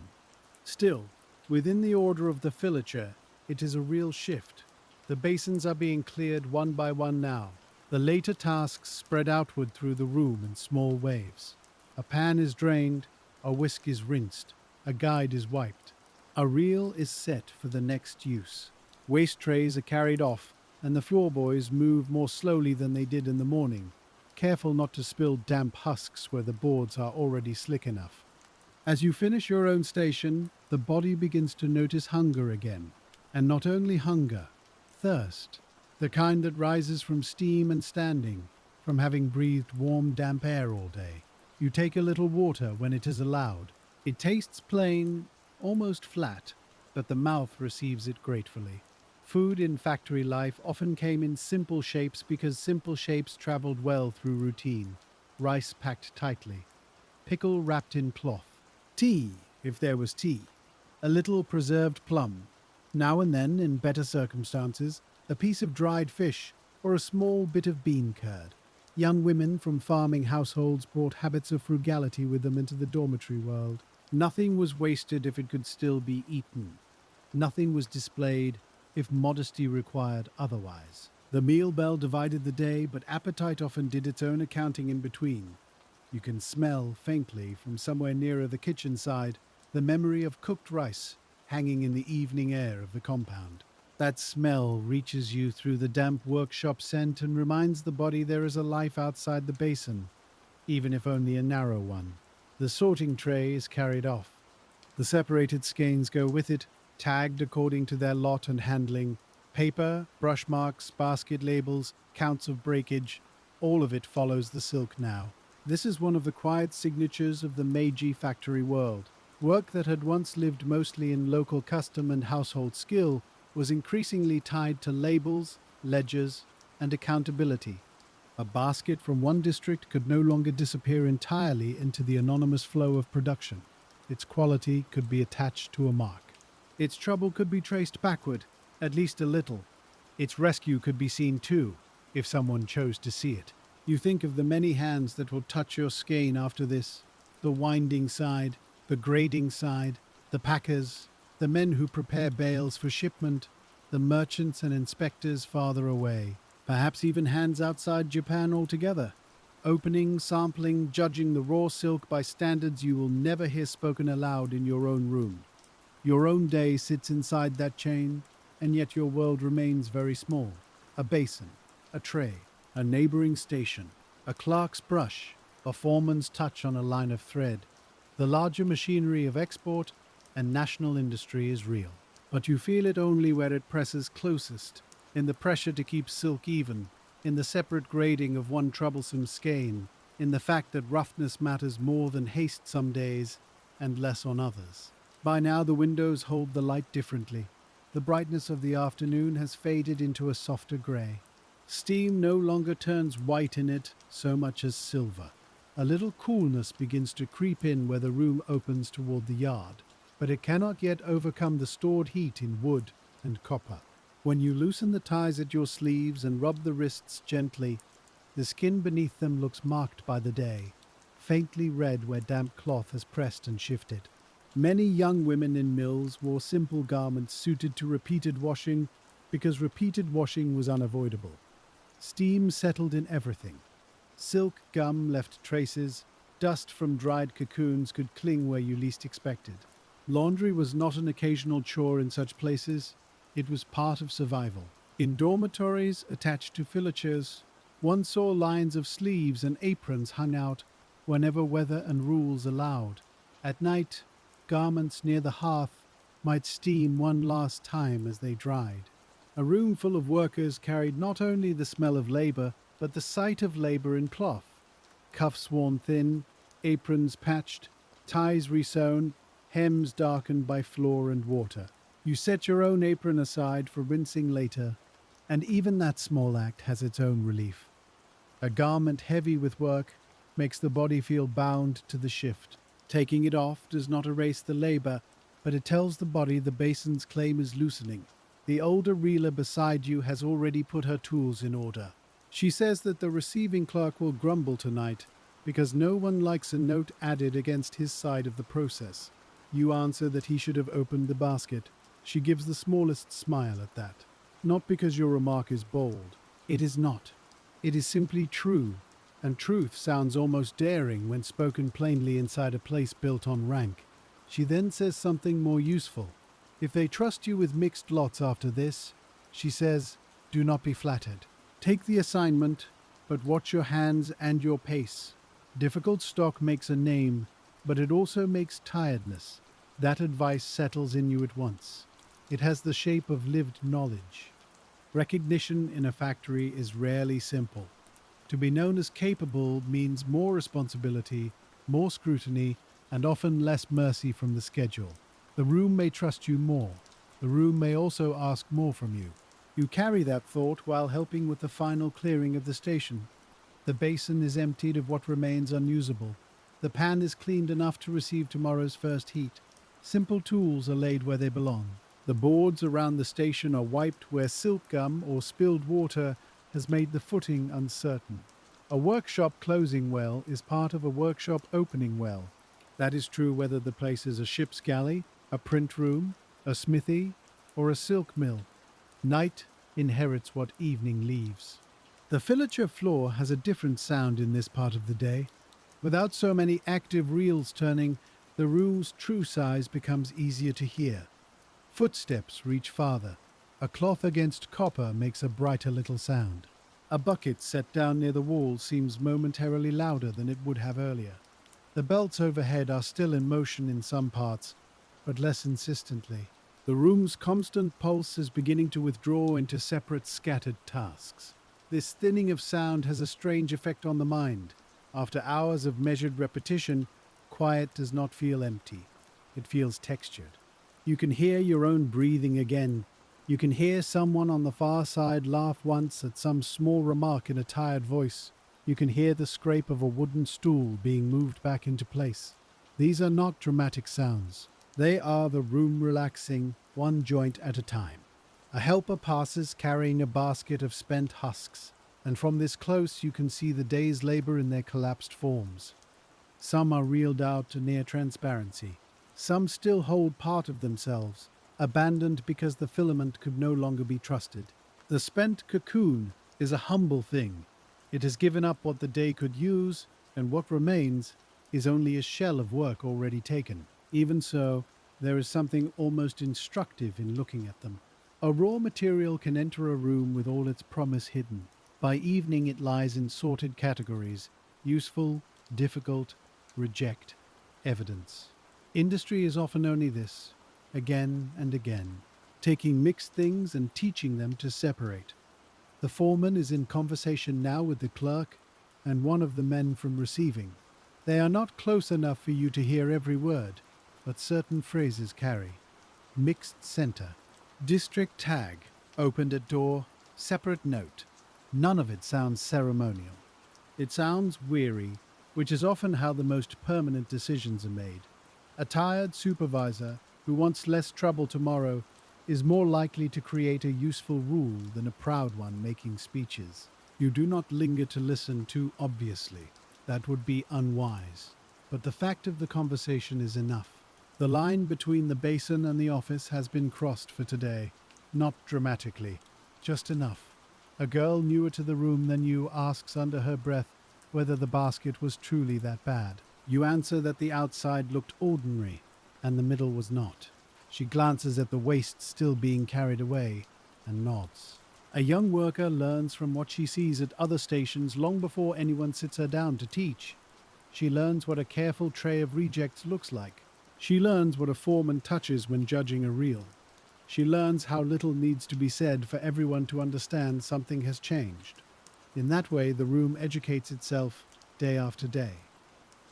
Still, within the order of the filature, it is a real shift. The basins are being cleared one by one now. The later tasks spread outward through the room in small waves. A pan is drained, a whisk is rinsed, a guide is wiped. A reel is set for the next use. Waste trays are carried off, and the floorboys move more slowly than they did in the morning, careful not to spill damp husks where the boards are already slick enough. As you finish your own station, the body begins to notice hunger again. And not only hunger, thirst. The kind that rises from steam and standing, from having breathed warm, damp air all day. You take a little water when it is allowed. It tastes plain, almost flat, but the mouth receives it gratefully. Food in factory life often came in simple shapes because simple shapes traveled well through routine. Rice packed tightly. Pickle wrapped in cloth. Tea, if there was tea. A little preserved plum. Now and then, in better circumstances, a piece of dried fish or a small bit of bean curd. Young women from farming households brought habits of frugality with them into the dormitory world. Nothing was wasted if it could still be eaten. Nothing was displayed if modesty required otherwise. The meal bell divided the day, but appetite often did its own accounting in between. You can smell, faintly, from somewhere nearer the kitchen side, the memory of cooked rice hanging in the evening air of the compound. That smell reaches you through the damp workshop scent and reminds the body there is a life outside the basin, even if only a narrow one. The sorting tray is carried off. The separated skeins go with it, tagged according to their lot and handling. Paper, brush marks, basket labels, counts of breakage. All of it follows the silk now. This is one of the quiet signatures of the Meiji factory world. Work that had once lived mostly in local custom and household skill was increasingly tied to labels, ledgers, and accountability. A basket from one district could no longer disappear entirely into the anonymous flow of production. Its quality could be attached to a mark. Its trouble could be traced backward, at least a little. Its rescue could be seen too, if someone chose to see it. You think of the many hands that will touch your skein after this, the winding side, the grading side, the packers, the men who prepare bales for shipment, the merchants and inspectors farther away, perhaps even hands outside Japan altogether, opening, sampling, judging the raw silk by standards you will never hear spoken aloud in your own room. Your own day sits inside that chain, and yet your world remains very small. A basin, a tray, a neighboring station, a clerk's brush, a foreman's touch on a line of thread. The larger machinery of export and national industry is real, but you feel it only where it presses closest, in the pressure to keep silk even, in the separate grading of one troublesome skein, in the fact that roughness matters more than haste some days and less on others. By now the windows hold the light differently. The brightness of the afternoon has faded into a softer grey. Steam no longer turns white in it so much as silver. A little coolness begins to creep in where the room opens toward the yard, but it cannot yet overcome the stored heat in wood and copper. When you loosen the ties at your sleeves and rub the wrists gently, the skin beneath them looks marked by the day, faintly red where damp cloth has pressed and shifted. Many young women in mills wore simple garments suited to repeated washing because repeated washing was unavoidable. Steam settled in everything. Silk gum left traces, dust from dried cocoons could cling where you least expected. Laundry was not an occasional chore in such places, it was part of survival. In dormitories attached to filatures, one saw lines of sleeves and aprons hung out whenever weather and rules allowed. At night, garments near the hearth might steam one last time as they dried. A room full of workers carried not only the smell of labor, but the sight of labor in cloth. Cuffs worn thin, aprons patched, ties resewn, hems darkened by floor and water. You set your own apron aside for rinsing later, and even that small act has its own relief. A garment heavy with work makes the body feel bound to the shift. Taking it off does not erase the labor, but it tells the body the basin's claim is loosening. The older reeler beside you has already put her tools in order. She says that the receiving clerk will grumble tonight because no one likes a note added against his side of the process. You answer that he should have opened the basket. She gives the smallest smile at that. Not because your remark is bold. It is not. It is simply true, and truth sounds almost daring when spoken plainly inside a place built on rank. She then says something more useful. If they trust you with mixed lots after this, she says, do not be flattered. Take the assignment, but watch your hands and your pace. Difficult stock makes a name, but it also makes tiredness. That advice settles in you at once. It has the shape of lived knowledge. Recognition in a factory is rarely simple. To be known as capable means more responsibility, more scrutiny, and often less mercy from the schedule. The room may trust you more. The room may also ask more from you. You carry that thought while helping with the final clearing of the station. The basin is emptied of what remains unusable. The pan is cleaned enough to receive tomorrow's first heat. Simple tools are laid where they belong. The boards around the station are wiped where silk gum or spilled water has made the footing uncertain. A workshop closing well is part of a workshop opening well. That is true whether the place is a ship's galley, a print room, a smithy, or a silk mill. Night inherits what evening leaves. The filature floor has a different sound in this part of the day. Without so many active reels turning, the room's true size becomes easier to hear. Footsteps reach farther. A cloth against copper makes a brighter little sound. A bucket set down near the wall seems momentarily louder than it would have earlier. The belts overhead are still in motion in some parts, but less insistently. The room's constant pulse is beginning to withdraw into separate scattered tasks. This thinning of sound has a strange effect on the mind. After hours of measured repetition, quiet does not feel empty. It feels textured. You can hear your own breathing again. You can hear someone on the far side laugh once at some small remark in a tired voice. You can hear the scrape of a wooden stool being moved back into place. These are not dramatic sounds. They are the room relaxing, one joint at a time. A helper passes carrying a basket of spent husks, and from this close you can see the day's labor in their collapsed forms. Some are reeled out to near transparency. Some still hold part of themselves, abandoned because the filament could no longer be trusted. The spent cocoon is a humble thing. It has given up what the day could use, and what remains is only a shell of work already taken. Even so, there is something almost instructive in looking at them. A raw material can enter a room with all its promise hidden. By evening it lies in sorted categories: useful, difficult, reject, evidence. Industry is often only this, again and again, taking mixed things and teaching them to separate. The foreman is in conversation now with the clerk and one of the men from receiving. They are not close enough for you to hear every word, but certain phrases carry. Mixed center. District tag. Opened at door. Separate note. None of it sounds ceremonial. It sounds weary, which is often how the most permanent decisions are made. A tired supervisor who wants less trouble tomorrow is more likely to create a useful rule than a proud one making speeches. You do not linger to listen too obviously. That would be unwise. But the fact of the conversation is enough. The line between the basin and the office has been crossed for today. Not dramatically, just enough. A girl newer to the room than you asks under her breath whether the basket was truly that bad. You answer that the outside looked ordinary, and the middle was not. She glances at the waste still being carried away, and nods. A young worker learns from what she sees at other stations long before anyone sits her down to teach. She learns what a careful tray of rejects looks like. She learns what a foreman touches when judging a reel. She learns how little needs to be said for everyone to understand something has changed. In that way, the room educates itself day after day.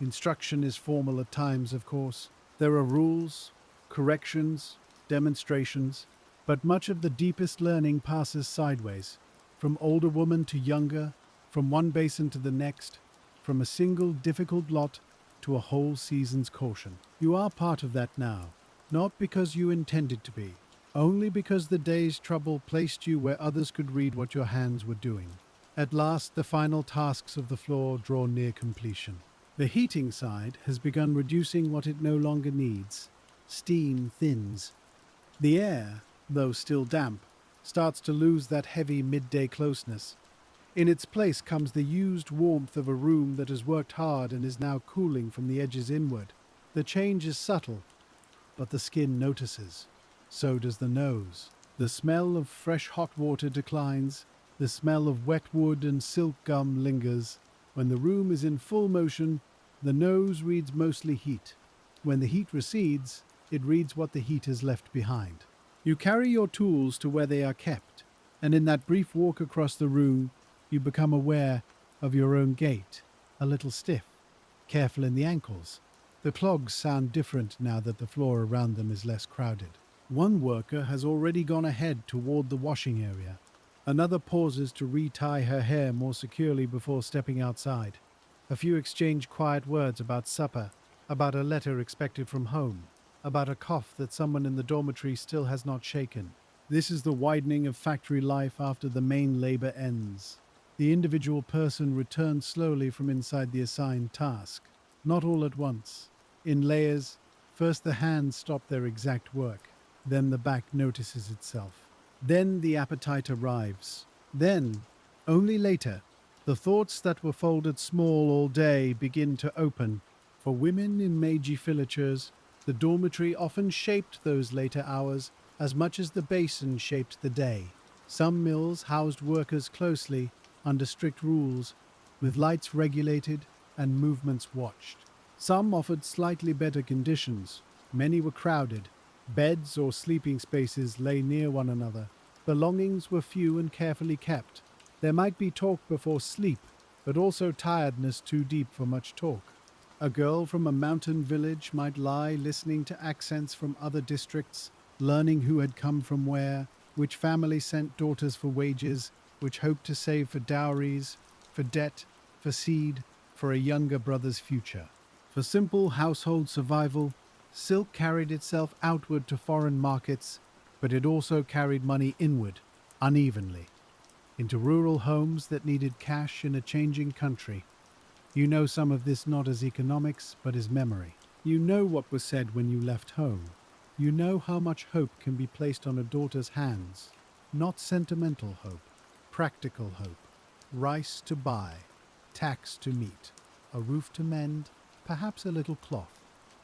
Instruction is formal at times, of course. There are rules, corrections, demonstrations, but much of the deepest learning passes sideways, from older woman to younger, from one basin to the next, from a single difficult lot to a whole season's caution. You are part of that now, not because you intended to be, only because the day's trouble placed you where others could read what your hands were doing. At last, the final tasks of the floor draw near completion. The heating side has begun reducing what it no longer needs. Steam thins. The air, though still damp, starts to lose that heavy midday closeness. In its place comes the used warmth of a room that has worked hard and is now cooling from the edges inward. The change is subtle, but the skin notices. So does the nose. The smell of fresh hot water declines. The smell of wet wood and silk gum lingers. When the room is in full motion, the nose reads mostly heat. When the heat recedes, it reads what the heat has left behind. You carry your tools to where they are kept, and in that brief walk across the room, you become aware of your own gait, a little stiff, careful in the ankles. The clogs sound different now that the floor around them is less crowded. One worker has already gone ahead toward the washing area. Another pauses to retie her hair more securely before stepping outside. A few exchange quiet words about supper, about a letter expected from home, about a cough that someone in the dormitory still has not shaken. This is the widening of factory life after the main labor ends. The individual person returns slowly from inside the assigned task, not all at once. In layers, first the hands stop their exact work, then the back notices itself. Then the appetite arrives. Then, only later, the thoughts that were folded small all day begin to open. For women in Meiji Filatures, the dormitory often shaped those later hours as much as the basin shaped the day. Some mills housed workers closely, under strict rules, with lights regulated and movements watched. Some offered slightly better conditions. Many were crowded. Beds or sleeping spaces lay near one another. Belongings were few and carefully kept. There might be talk before sleep, but also tiredness too deep for much talk. A girl from a mountain village might lie listening to accents from other districts, learning who had come from where, which family sent daughters for wages, which hoped to save for dowries, for debt, for seed, for a younger brother's future. For simple household survival, silk carried itself outward to foreign markets, but it also carried money inward, unevenly, into rural homes that needed cash in a changing country. You know some of this not as economics, but as memory. You know what was said when you left home. You know how much hope can be placed on a daughter's hands. Not sentimental hope, practical hope. Rice to buy, tax to meet, a roof to mend, perhaps a little cloth.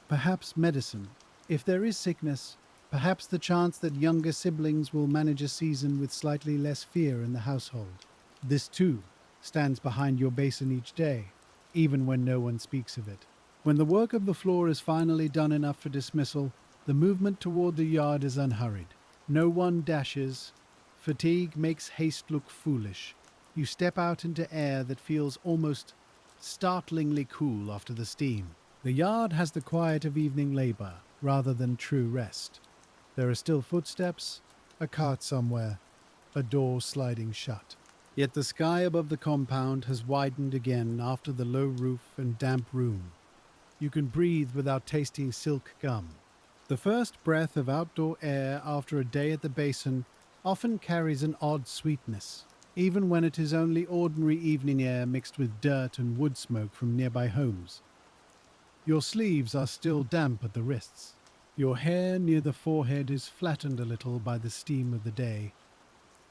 Perhaps medicine. If there is sickness, perhaps the chance that younger siblings will manage a season with slightly less fear in the household. This, too, stands behind your basin each day, even when no one speaks of it. When the work of the floor is finally done enough for dismissal, the movement toward the yard is unhurried. No one dashes. Fatigue makes haste look foolish. You step out into air that feels almost startlingly cool after the steam. The yard has the quiet of evening labor rather than true rest. There are still footsteps, a cart somewhere, a door sliding shut. Yet the sky above the compound has widened again after the low roof and damp room. You can breathe without tasting silk gum. The first breath of outdoor air after a day at the basin often carries an odd sweetness, even when it is only ordinary evening air mixed with dirt and wood smoke from nearby homes. Your sleeves are still damp at the wrists. Your hair near the forehead is flattened a little by the steam of the day.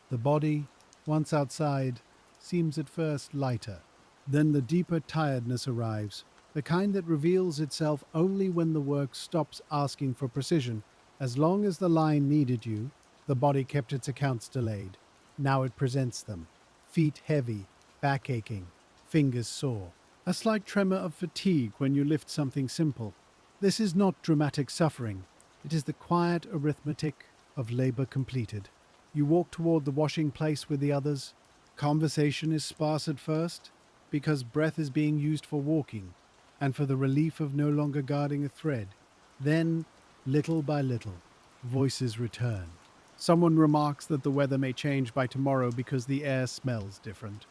The body, once outside, seems at first lighter. Then the deeper tiredness arrives, the kind that reveals itself only when the work stops asking for precision. As long as the line needed you, the body kept its accounts delayed. Now it presents them. Feet heavy, back aching, fingers sore. A slight tremor of fatigue when you lift something simple. This is not dramatic suffering. It is the quiet arithmetic of labor completed. You walk toward the washing place with the others. Conversation is sparse at first, because breath is being used for walking, and for the relief of no longer guarding a thread. Then, little by little, voices return. Someone remarks that the weather may change by tomorrow because the air smells different.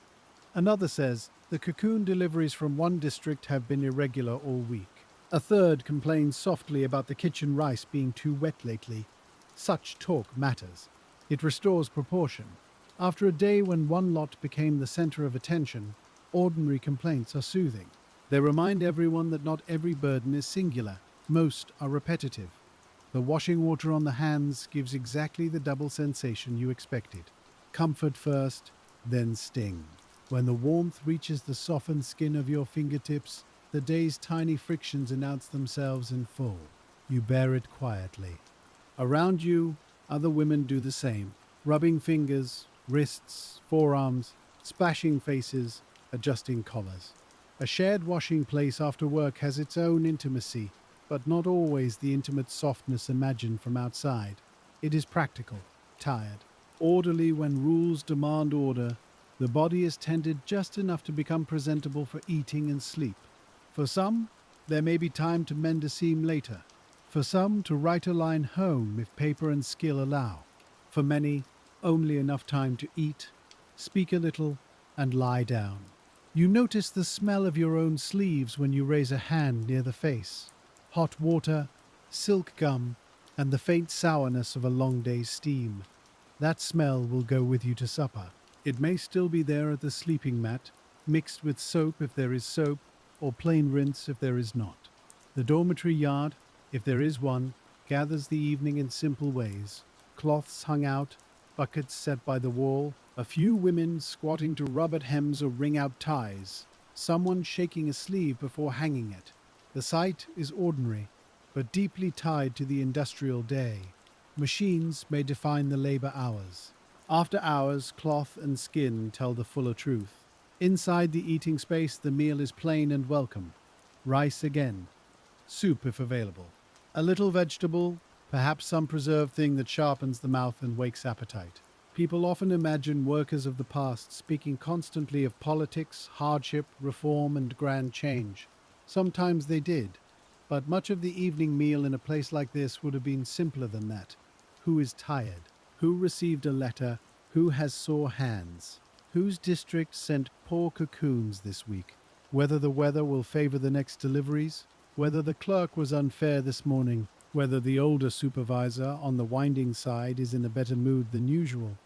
Another says the cocoon deliveries from one district have been irregular all week. A third complains softly about the kitchen rice being too wet lately. Such talk matters. It restores proportion. After a day when one lot became the center of attention, ordinary complaints are soothing. They remind everyone that not every burden is singular. Most are repetitive. The washing water on the hands gives exactly the double sensation you expected. Comfort first, then sting. When the warmth reaches the softened skin of your fingertips, the day's tiny frictions announce themselves in full. You bear it quietly. Around you, other women do the same, rubbing fingers, wrists, forearms, splashing faces, adjusting collars. A shared washing place after work has its own intimacy, but not always the intimate softness imagined from outside. It is practical, tired, orderly when rules demand order. The body is tended just enough to become presentable for eating and sleep. For some, there may be time to mend a seam later. For some, to write a line home if paper and skill allow. For many, only enough time to eat, speak a little, and lie down. You notice the smell of your own sleeves when you raise a hand near the face. Hot water, silk gum, and the faint sourness of a long day's steam. That smell will go with you to supper. It may still be there at the sleeping mat, mixed with soap if there is soap, or plain rinse if there is not. The dormitory yard, if there is one, gathers the evening in simple ways. Cloths hung out, buckets set by the wall, a few women squatting to rub at hems or wring out ties, someone shaking a sleeve before hanging it. The sight is ordinary, but deeply tied to the industrial day. Machines may define the labor hours. After hours, cloth and skin tell the fuller truth. Inside the eating space, the meal is plain and welcome. Rice again. Soup if available. A little vegetable, perhaps some preserved thing that sharpens the mouth and wakes appetite. People often imagine workers of the past speaking constantly of politics, hardship, reform, and grand change. Sometimes they did, but much of the evening meal in a place like this would have been simpler than that. Who is tired? Who received a letter? Who has sore hands? Whose district sent poor cocoons this week? Whether the weather will favor the next deliveries? Whether the clerk was unfair this morning? Whether the older supervisor on the winding side is in a better mood than usual?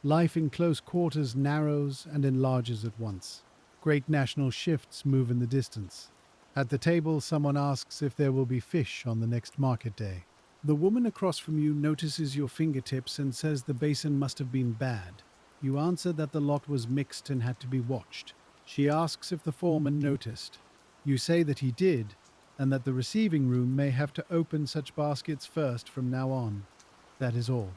Life in close quarters narrows and enlarges at once. Great national shifts move in the distance. At the table, someone asks if there will be fish on the next market day. The woman across from you notices your fingertips and says the basin must have been bad. You answer that the lot was mixed and had to be watched. She asks if the foreman noticed. You say that he did, and that the receiving room may have to open such baskets first from now on. That is all.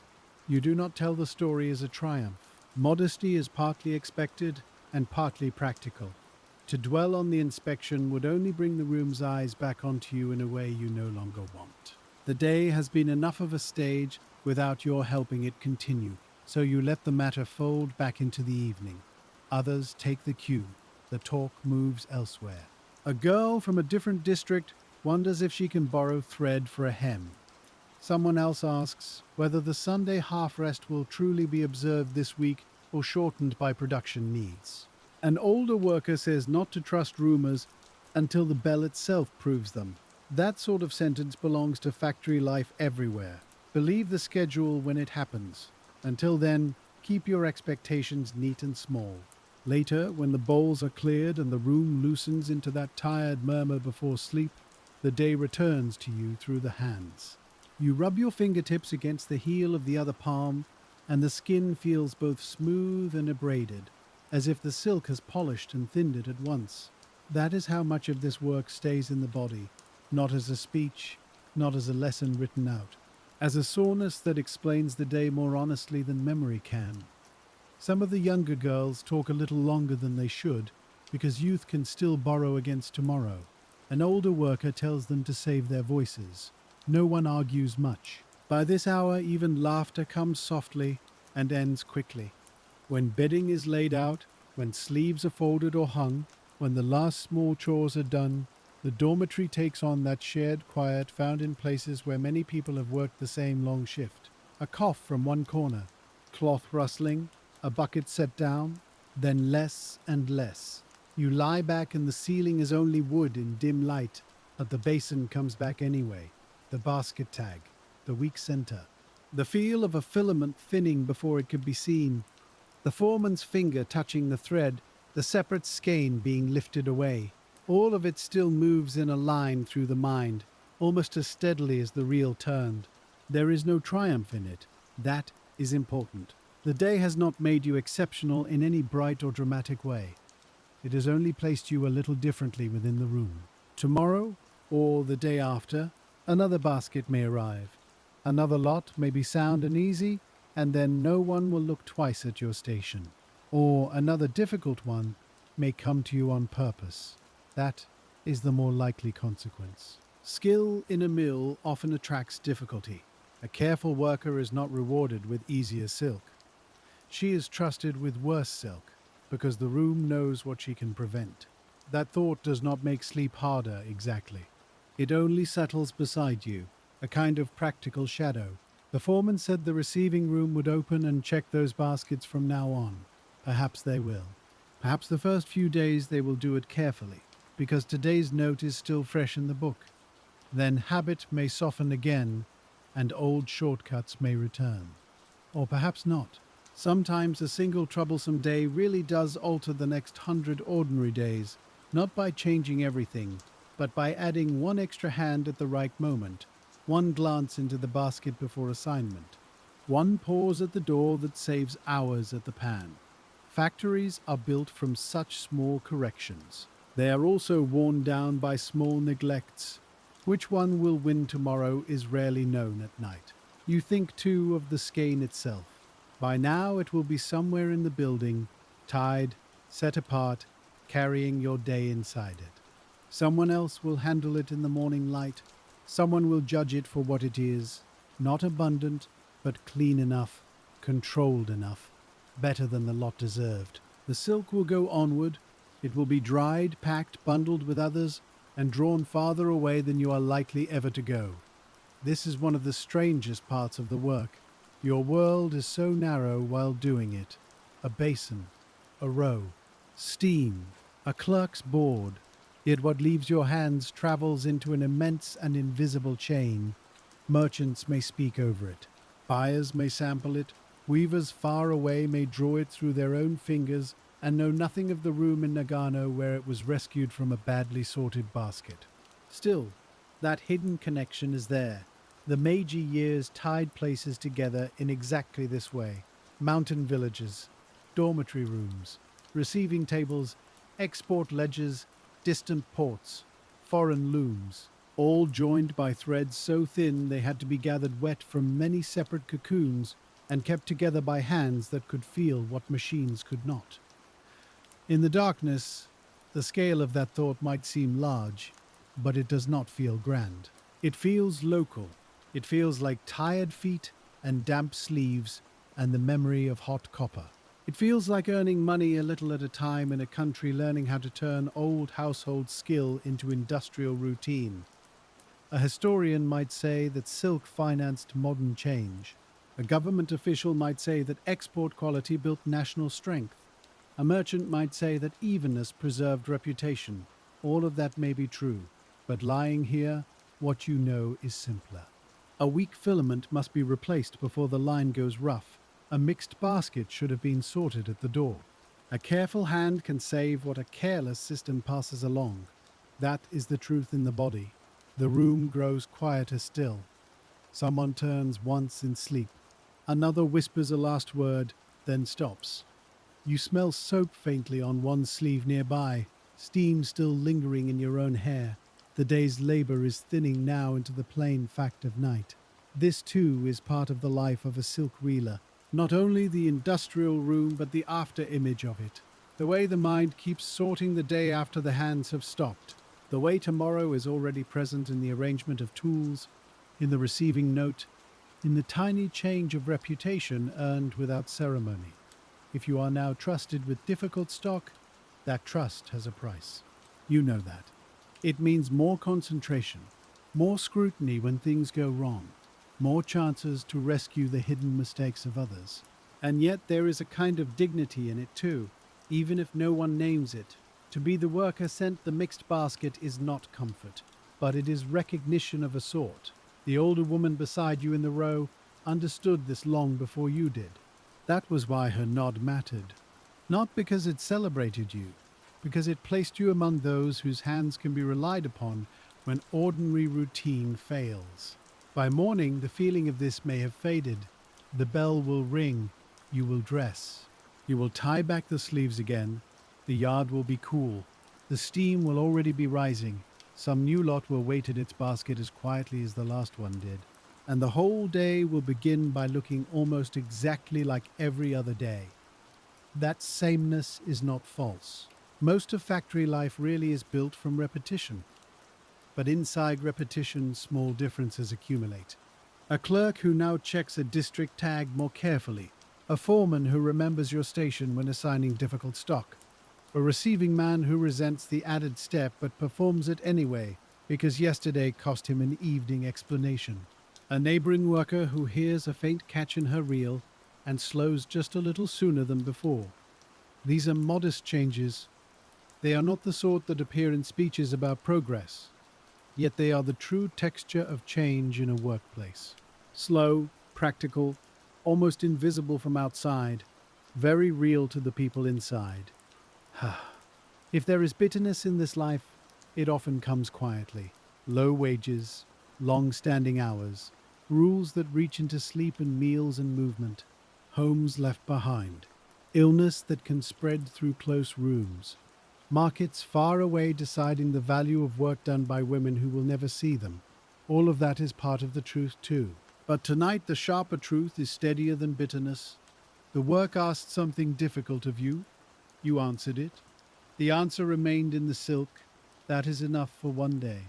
You do not tell the story as a triumph. Modesty is partly expected and partly practical. To dwell on the inspection would only bring the room's eyes back onto you in a way you no longer want. The day has been enough of a stage without your helping it continue, so you let the matter fold back into the evening. Others take the cue. The talk moves elsewhere. A girl from a different district wonders if she can borrow thread for a hem. Someone else asks whether the Sunday half-rest will truly be observed this week or shortened by production needs. An older worker says not to trust rumors until the bell itself proves them. That sort of sentence belongs to factory life everywhere. Believe the schedule when it happens. Until then, keep your expectations neat and small. Later, when the bowls are cleared and the room loosens into that tired murmur before sleep, the day returns to you through the hands. You rub your fingertips against the heel of the other palm, and the skin feels both smooth and abraded, as if the silk has polished and thinned it at once. That is how much of this work stays in the body, not as a speech, not as a lesson written out, as a soreness that explains the day more honestly than memory can. Some of the younger girls talk a little longer than they should, because youth can still borrow against tomorrow. An older worker tells them to save their voices. No one argues much. By this hour, even laughter comes softly and ends quickly. When bedding is laid out, when sleeves are folded or hung, when the last small chores are done, the dormitory takes on that shared quiet found in places where many people have worked the same long shift. A cough from one corner, cloth rustling, a bucket set down, then less and less. You lie back and the ceiling is only wood in dim light, but the basin comes back anyway. The basket tag, the weak center. The feel of a filament thinning before it could be seen. The foreman's finger touching the thread, the separate skein being lifted away. All of it still moves in a line through the mind, almost as steadily as the reel turned. There is no triumph in it. That is important. The day has not made you exceptional in any bright or dramatic way. It has only placed you a little differently within the room. Tomorrow, or the day after, another basket may arrive. Another lot may be sound and easy, and then no one will look twice at your station. Or another difficult one may come to you on purpose. That is the more likely consequence. Skill in a mill often attracts difficulty. A careful worker is not rewarded with easier silk. She is trusted with worse silk, because the room knows what she can prevent. That thought does not make sleep harder exactly. It only settles beside you, a kind of practical shadow. The foreman said the receiving room would open and check those baskets from now on. Perhaps they will. Perhaps the first few days they will do it carefully, because today's note is still fresh in the book. Then habit may soften again, and old shortcuts may return. Or perhaps not. Sometimes a single troublesome day really does alter the next 100 ordinary days, not by changing everything, but by adding one extra hand at the right moment, one glance into the basket before assignment, one pause at the door that saves hours at the pan. Factories are built from such small corrections. They are also worn down by small neglects. Which one will win tomorrow is rarely known at night. You think too of the skein itself. By now it will be somewhere in the building, tied, set apart, carrying your day inside it. Someone else will handle it in the morning light. Someone will judge it for what it is, not abundant, but clean enough, controlled enough, better than the lot deserved. The silk will go onward. It will be dried, packed, bundled with others, and drawn farther away than you are likely ever to go. This is one of the strangest parts of the work. Your world is so narrow while doing it. A basin, a row, steam, a clerk's board. Yet what leaves your hands travels into an immense and invisible chain. Merchants may speak over it. Buyers may sample it. Weavers far away may draw it through their own fingers and know nothing of the room in Nagano where it was rescued from a badly sorted basket. Still, that hidden connection is there. The Meiji years tied places together in exactly this way. Mountain villages, dormitory rooms, receiving tables, export ledgers, distant ports, foreign looms, all joined by threads so thin they had to be gathered wet from many separate cocoons and kept together by hands that could feel what machines could not. In the darkness, the scale of that thought might seem large, but it does not feel grand. It feels local. It feels like tired feet and damp sleeves and the memory of hot copper. It feels like earning money a little at a time in a country learning how to turn old household skill into industrial routine. A historian might say that silk financed modern change. A government official might say that export quality built national strength. A merchant might say that evenness preserved reputation. All of that may be true, but lying here, what you know is simpler. A weak filament must be replaced before the line goes rough. A mixed basket should have been sorted at the door. A careful hand can save what a careless system passes along. That is the truth in the body. The room grows quieter still. Someone turns once in sleep. Another whispers a last word, then stops. You smell soap faintly on one sleeve nearby, steam still lingering in your own hair. The day's labor is thinning now into the plain fact of night. This too is part of the life of a silk reeler. Not only the industrial room, but the after image of it. The way the mind keeps sorting the day after the hands have stopped. The way tomorrow is already present in the arrangement of tools, in the receiving note, in the tiny change of reputation earned without ceremony. If you are now trusted with difficult stock, that trust has a price. You know that. It means more concentration, more scrutiny when things go wrong, more chances to rescue the hidden mistakes of others. And yet there is a kind of dignity in it too, even if no one names it. To be the worker sent the mixed basket is not comfort, but it is recognition of a sort. The older woman beside you in the row understood this long before you did. That was why her nod mattered. Not because it celebrated you, because it placed you among those whose hands can be relied upon when ordinary routine fails. By morning, the feeling of this may have faded. The bell will ring. You will dress. You will tie back the sleeves again. The yard will be cool. The steam will already be rising. Some new lot will wait in its basket as quietly as the last one did. And the whole day will begin by looking almost exactly like every other day. That sameness is not false. Most of factory life really is built from repetition. But inside repetition, small differences accumulate. A clerk who now checks a district tag more carefully. A foreman who remembers your station when assigning difficult stock. A receiving man who resents the added step but performs it anyway because yesterday cost him an evening explanation. A neighboring worker who hears a faint catch in her reel and slows just a little sooner than before. These are modest changes. They are not the sort that appear in speeches about progress, yet they are the true texture of change in a workplace. Slow, practical, almost invisible from outside, very real to the people inside. If there is bitterness in this life, it often comes quietly. Low wages, long-standing hours, rules that reach into sleep and meals and movement, homes left behind, illness that can spread through close rooms, markets far away deciding the value of work done by women who will never see them. All of that is part of the truth too. But tonight the sharper truth is steadier than bitterness. The work asked something difficult of you. You answered it. The answer remained in the silk. That is enough for one day.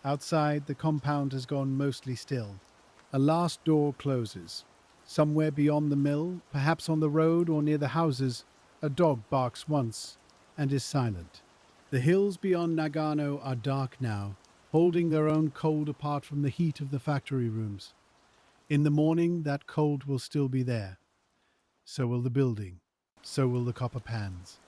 Outside, the compound has gone mostly still. A last door closes. Somewhere beyond the mill, perhaps on the road or near the houses, a dog barks once and is silent. The hills beyond Nagano are dark now, holding their own cold apart from the heat of the factory rooms. In the morning, that cold will still be there. So will the building. So will the copper pans.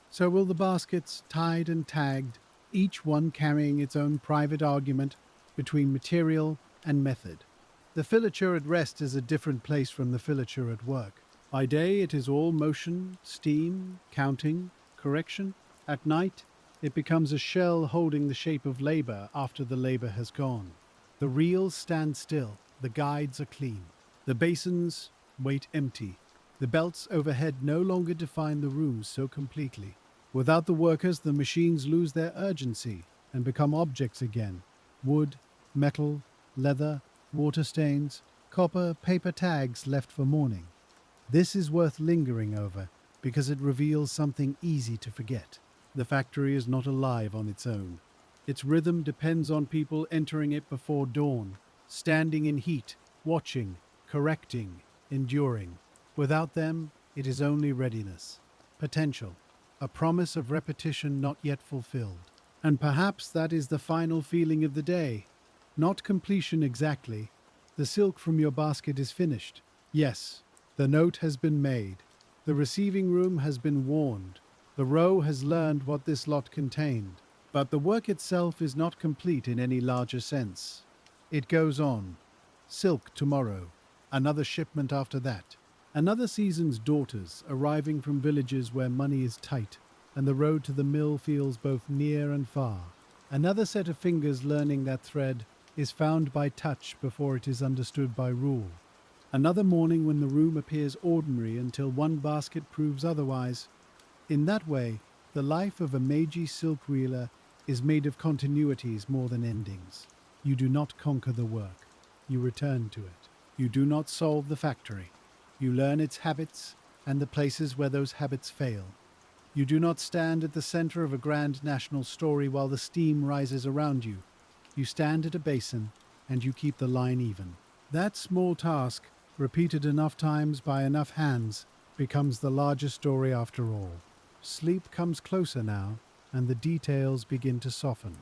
So will the baskets, tied and tagged, each one carrying its own private argument between material and method. The filature at rest is a different place from the filature at work. By day it is all motion, steam, counting, correction. At night it becomes a shell holding the shape of labor after the labor has gone. The reels stand still, the guides are clean. The basins wait empty. The belts overhead no longer define the rooms so completely. Without the workers, the machines lose their urgency and become objects again. Wood, metal, leather, water stains, copper, paper tags left for mourning. This is worth lingering over because it reveals something easy to forget. The factory is not alive on its own. Its rhythm depends on people entering it before dawn, standing in heat, watching, correcting, enduring. Without them, it is only readiness, potential, a promise of repetition not yet fulfilled. And perhaps that is the final feeling of the day. Not completion exactly. The silk from your basket is finished. Yes, the note has been made. The receiving room has been warned. The row has learned what this lot contained. But the work itself is not complete in any larger sense. It goes on. Silk tomorrow. Another shipment after that. Another season's daughters arriving from villages where money is tight and the road to the mill feels both near and far. Another set of fingers learning that thread is found by touch before it is understood by rule. Another morning when the room appears ordinary until one basket proves otherwise. In that way, the life of a Meiji silk reeler is made of continuities more than endings. You do not conquer the work. You return to it. You do not solve the factory. You learn its habits and the places where those habits fail. You do not stand at the center of a grand national story while the steam rises around you. You stand at a basin and you keep the line even. That small task, repeated enough times by enough hands, becomes the larger story after all. Sleep comes closer now, and the details begin to soften.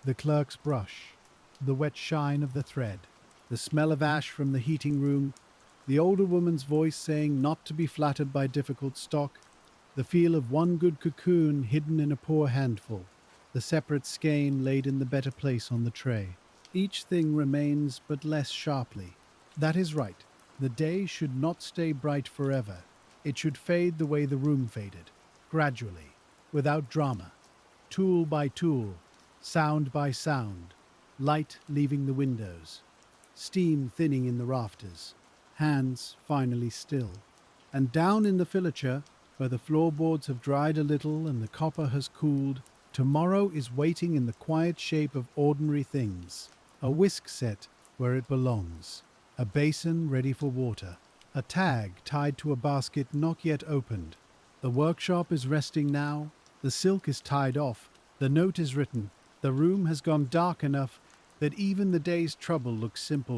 The clerk's brush, the wet shine of the thread, the smell of ash from the heating room, the older woman's voice saying not to be flattered by difficult stock, the feel of one good cocoon hidden in a poor handful, the separate skein laid in the better place on the tray. Each thing remains but less sharply. That is right. The day should not stay bright forever. It should fade the way the room faded, gradually, without drama, tool by tool, sound by sound, light leaving the windows, steam thinning in the rafters, hands finally still. And down in the filature, where the floorboards have dried a little and the copper has cooled, tomorrow is waiting in the quiet shape of ordinary things. A whisk set where it belongs, a basin ready for water, a tag tied to a basket not yet opened. The workshop is resting now, the silk is tied off, the note is written, the room has gone dark enough that even the day's trouble looks simple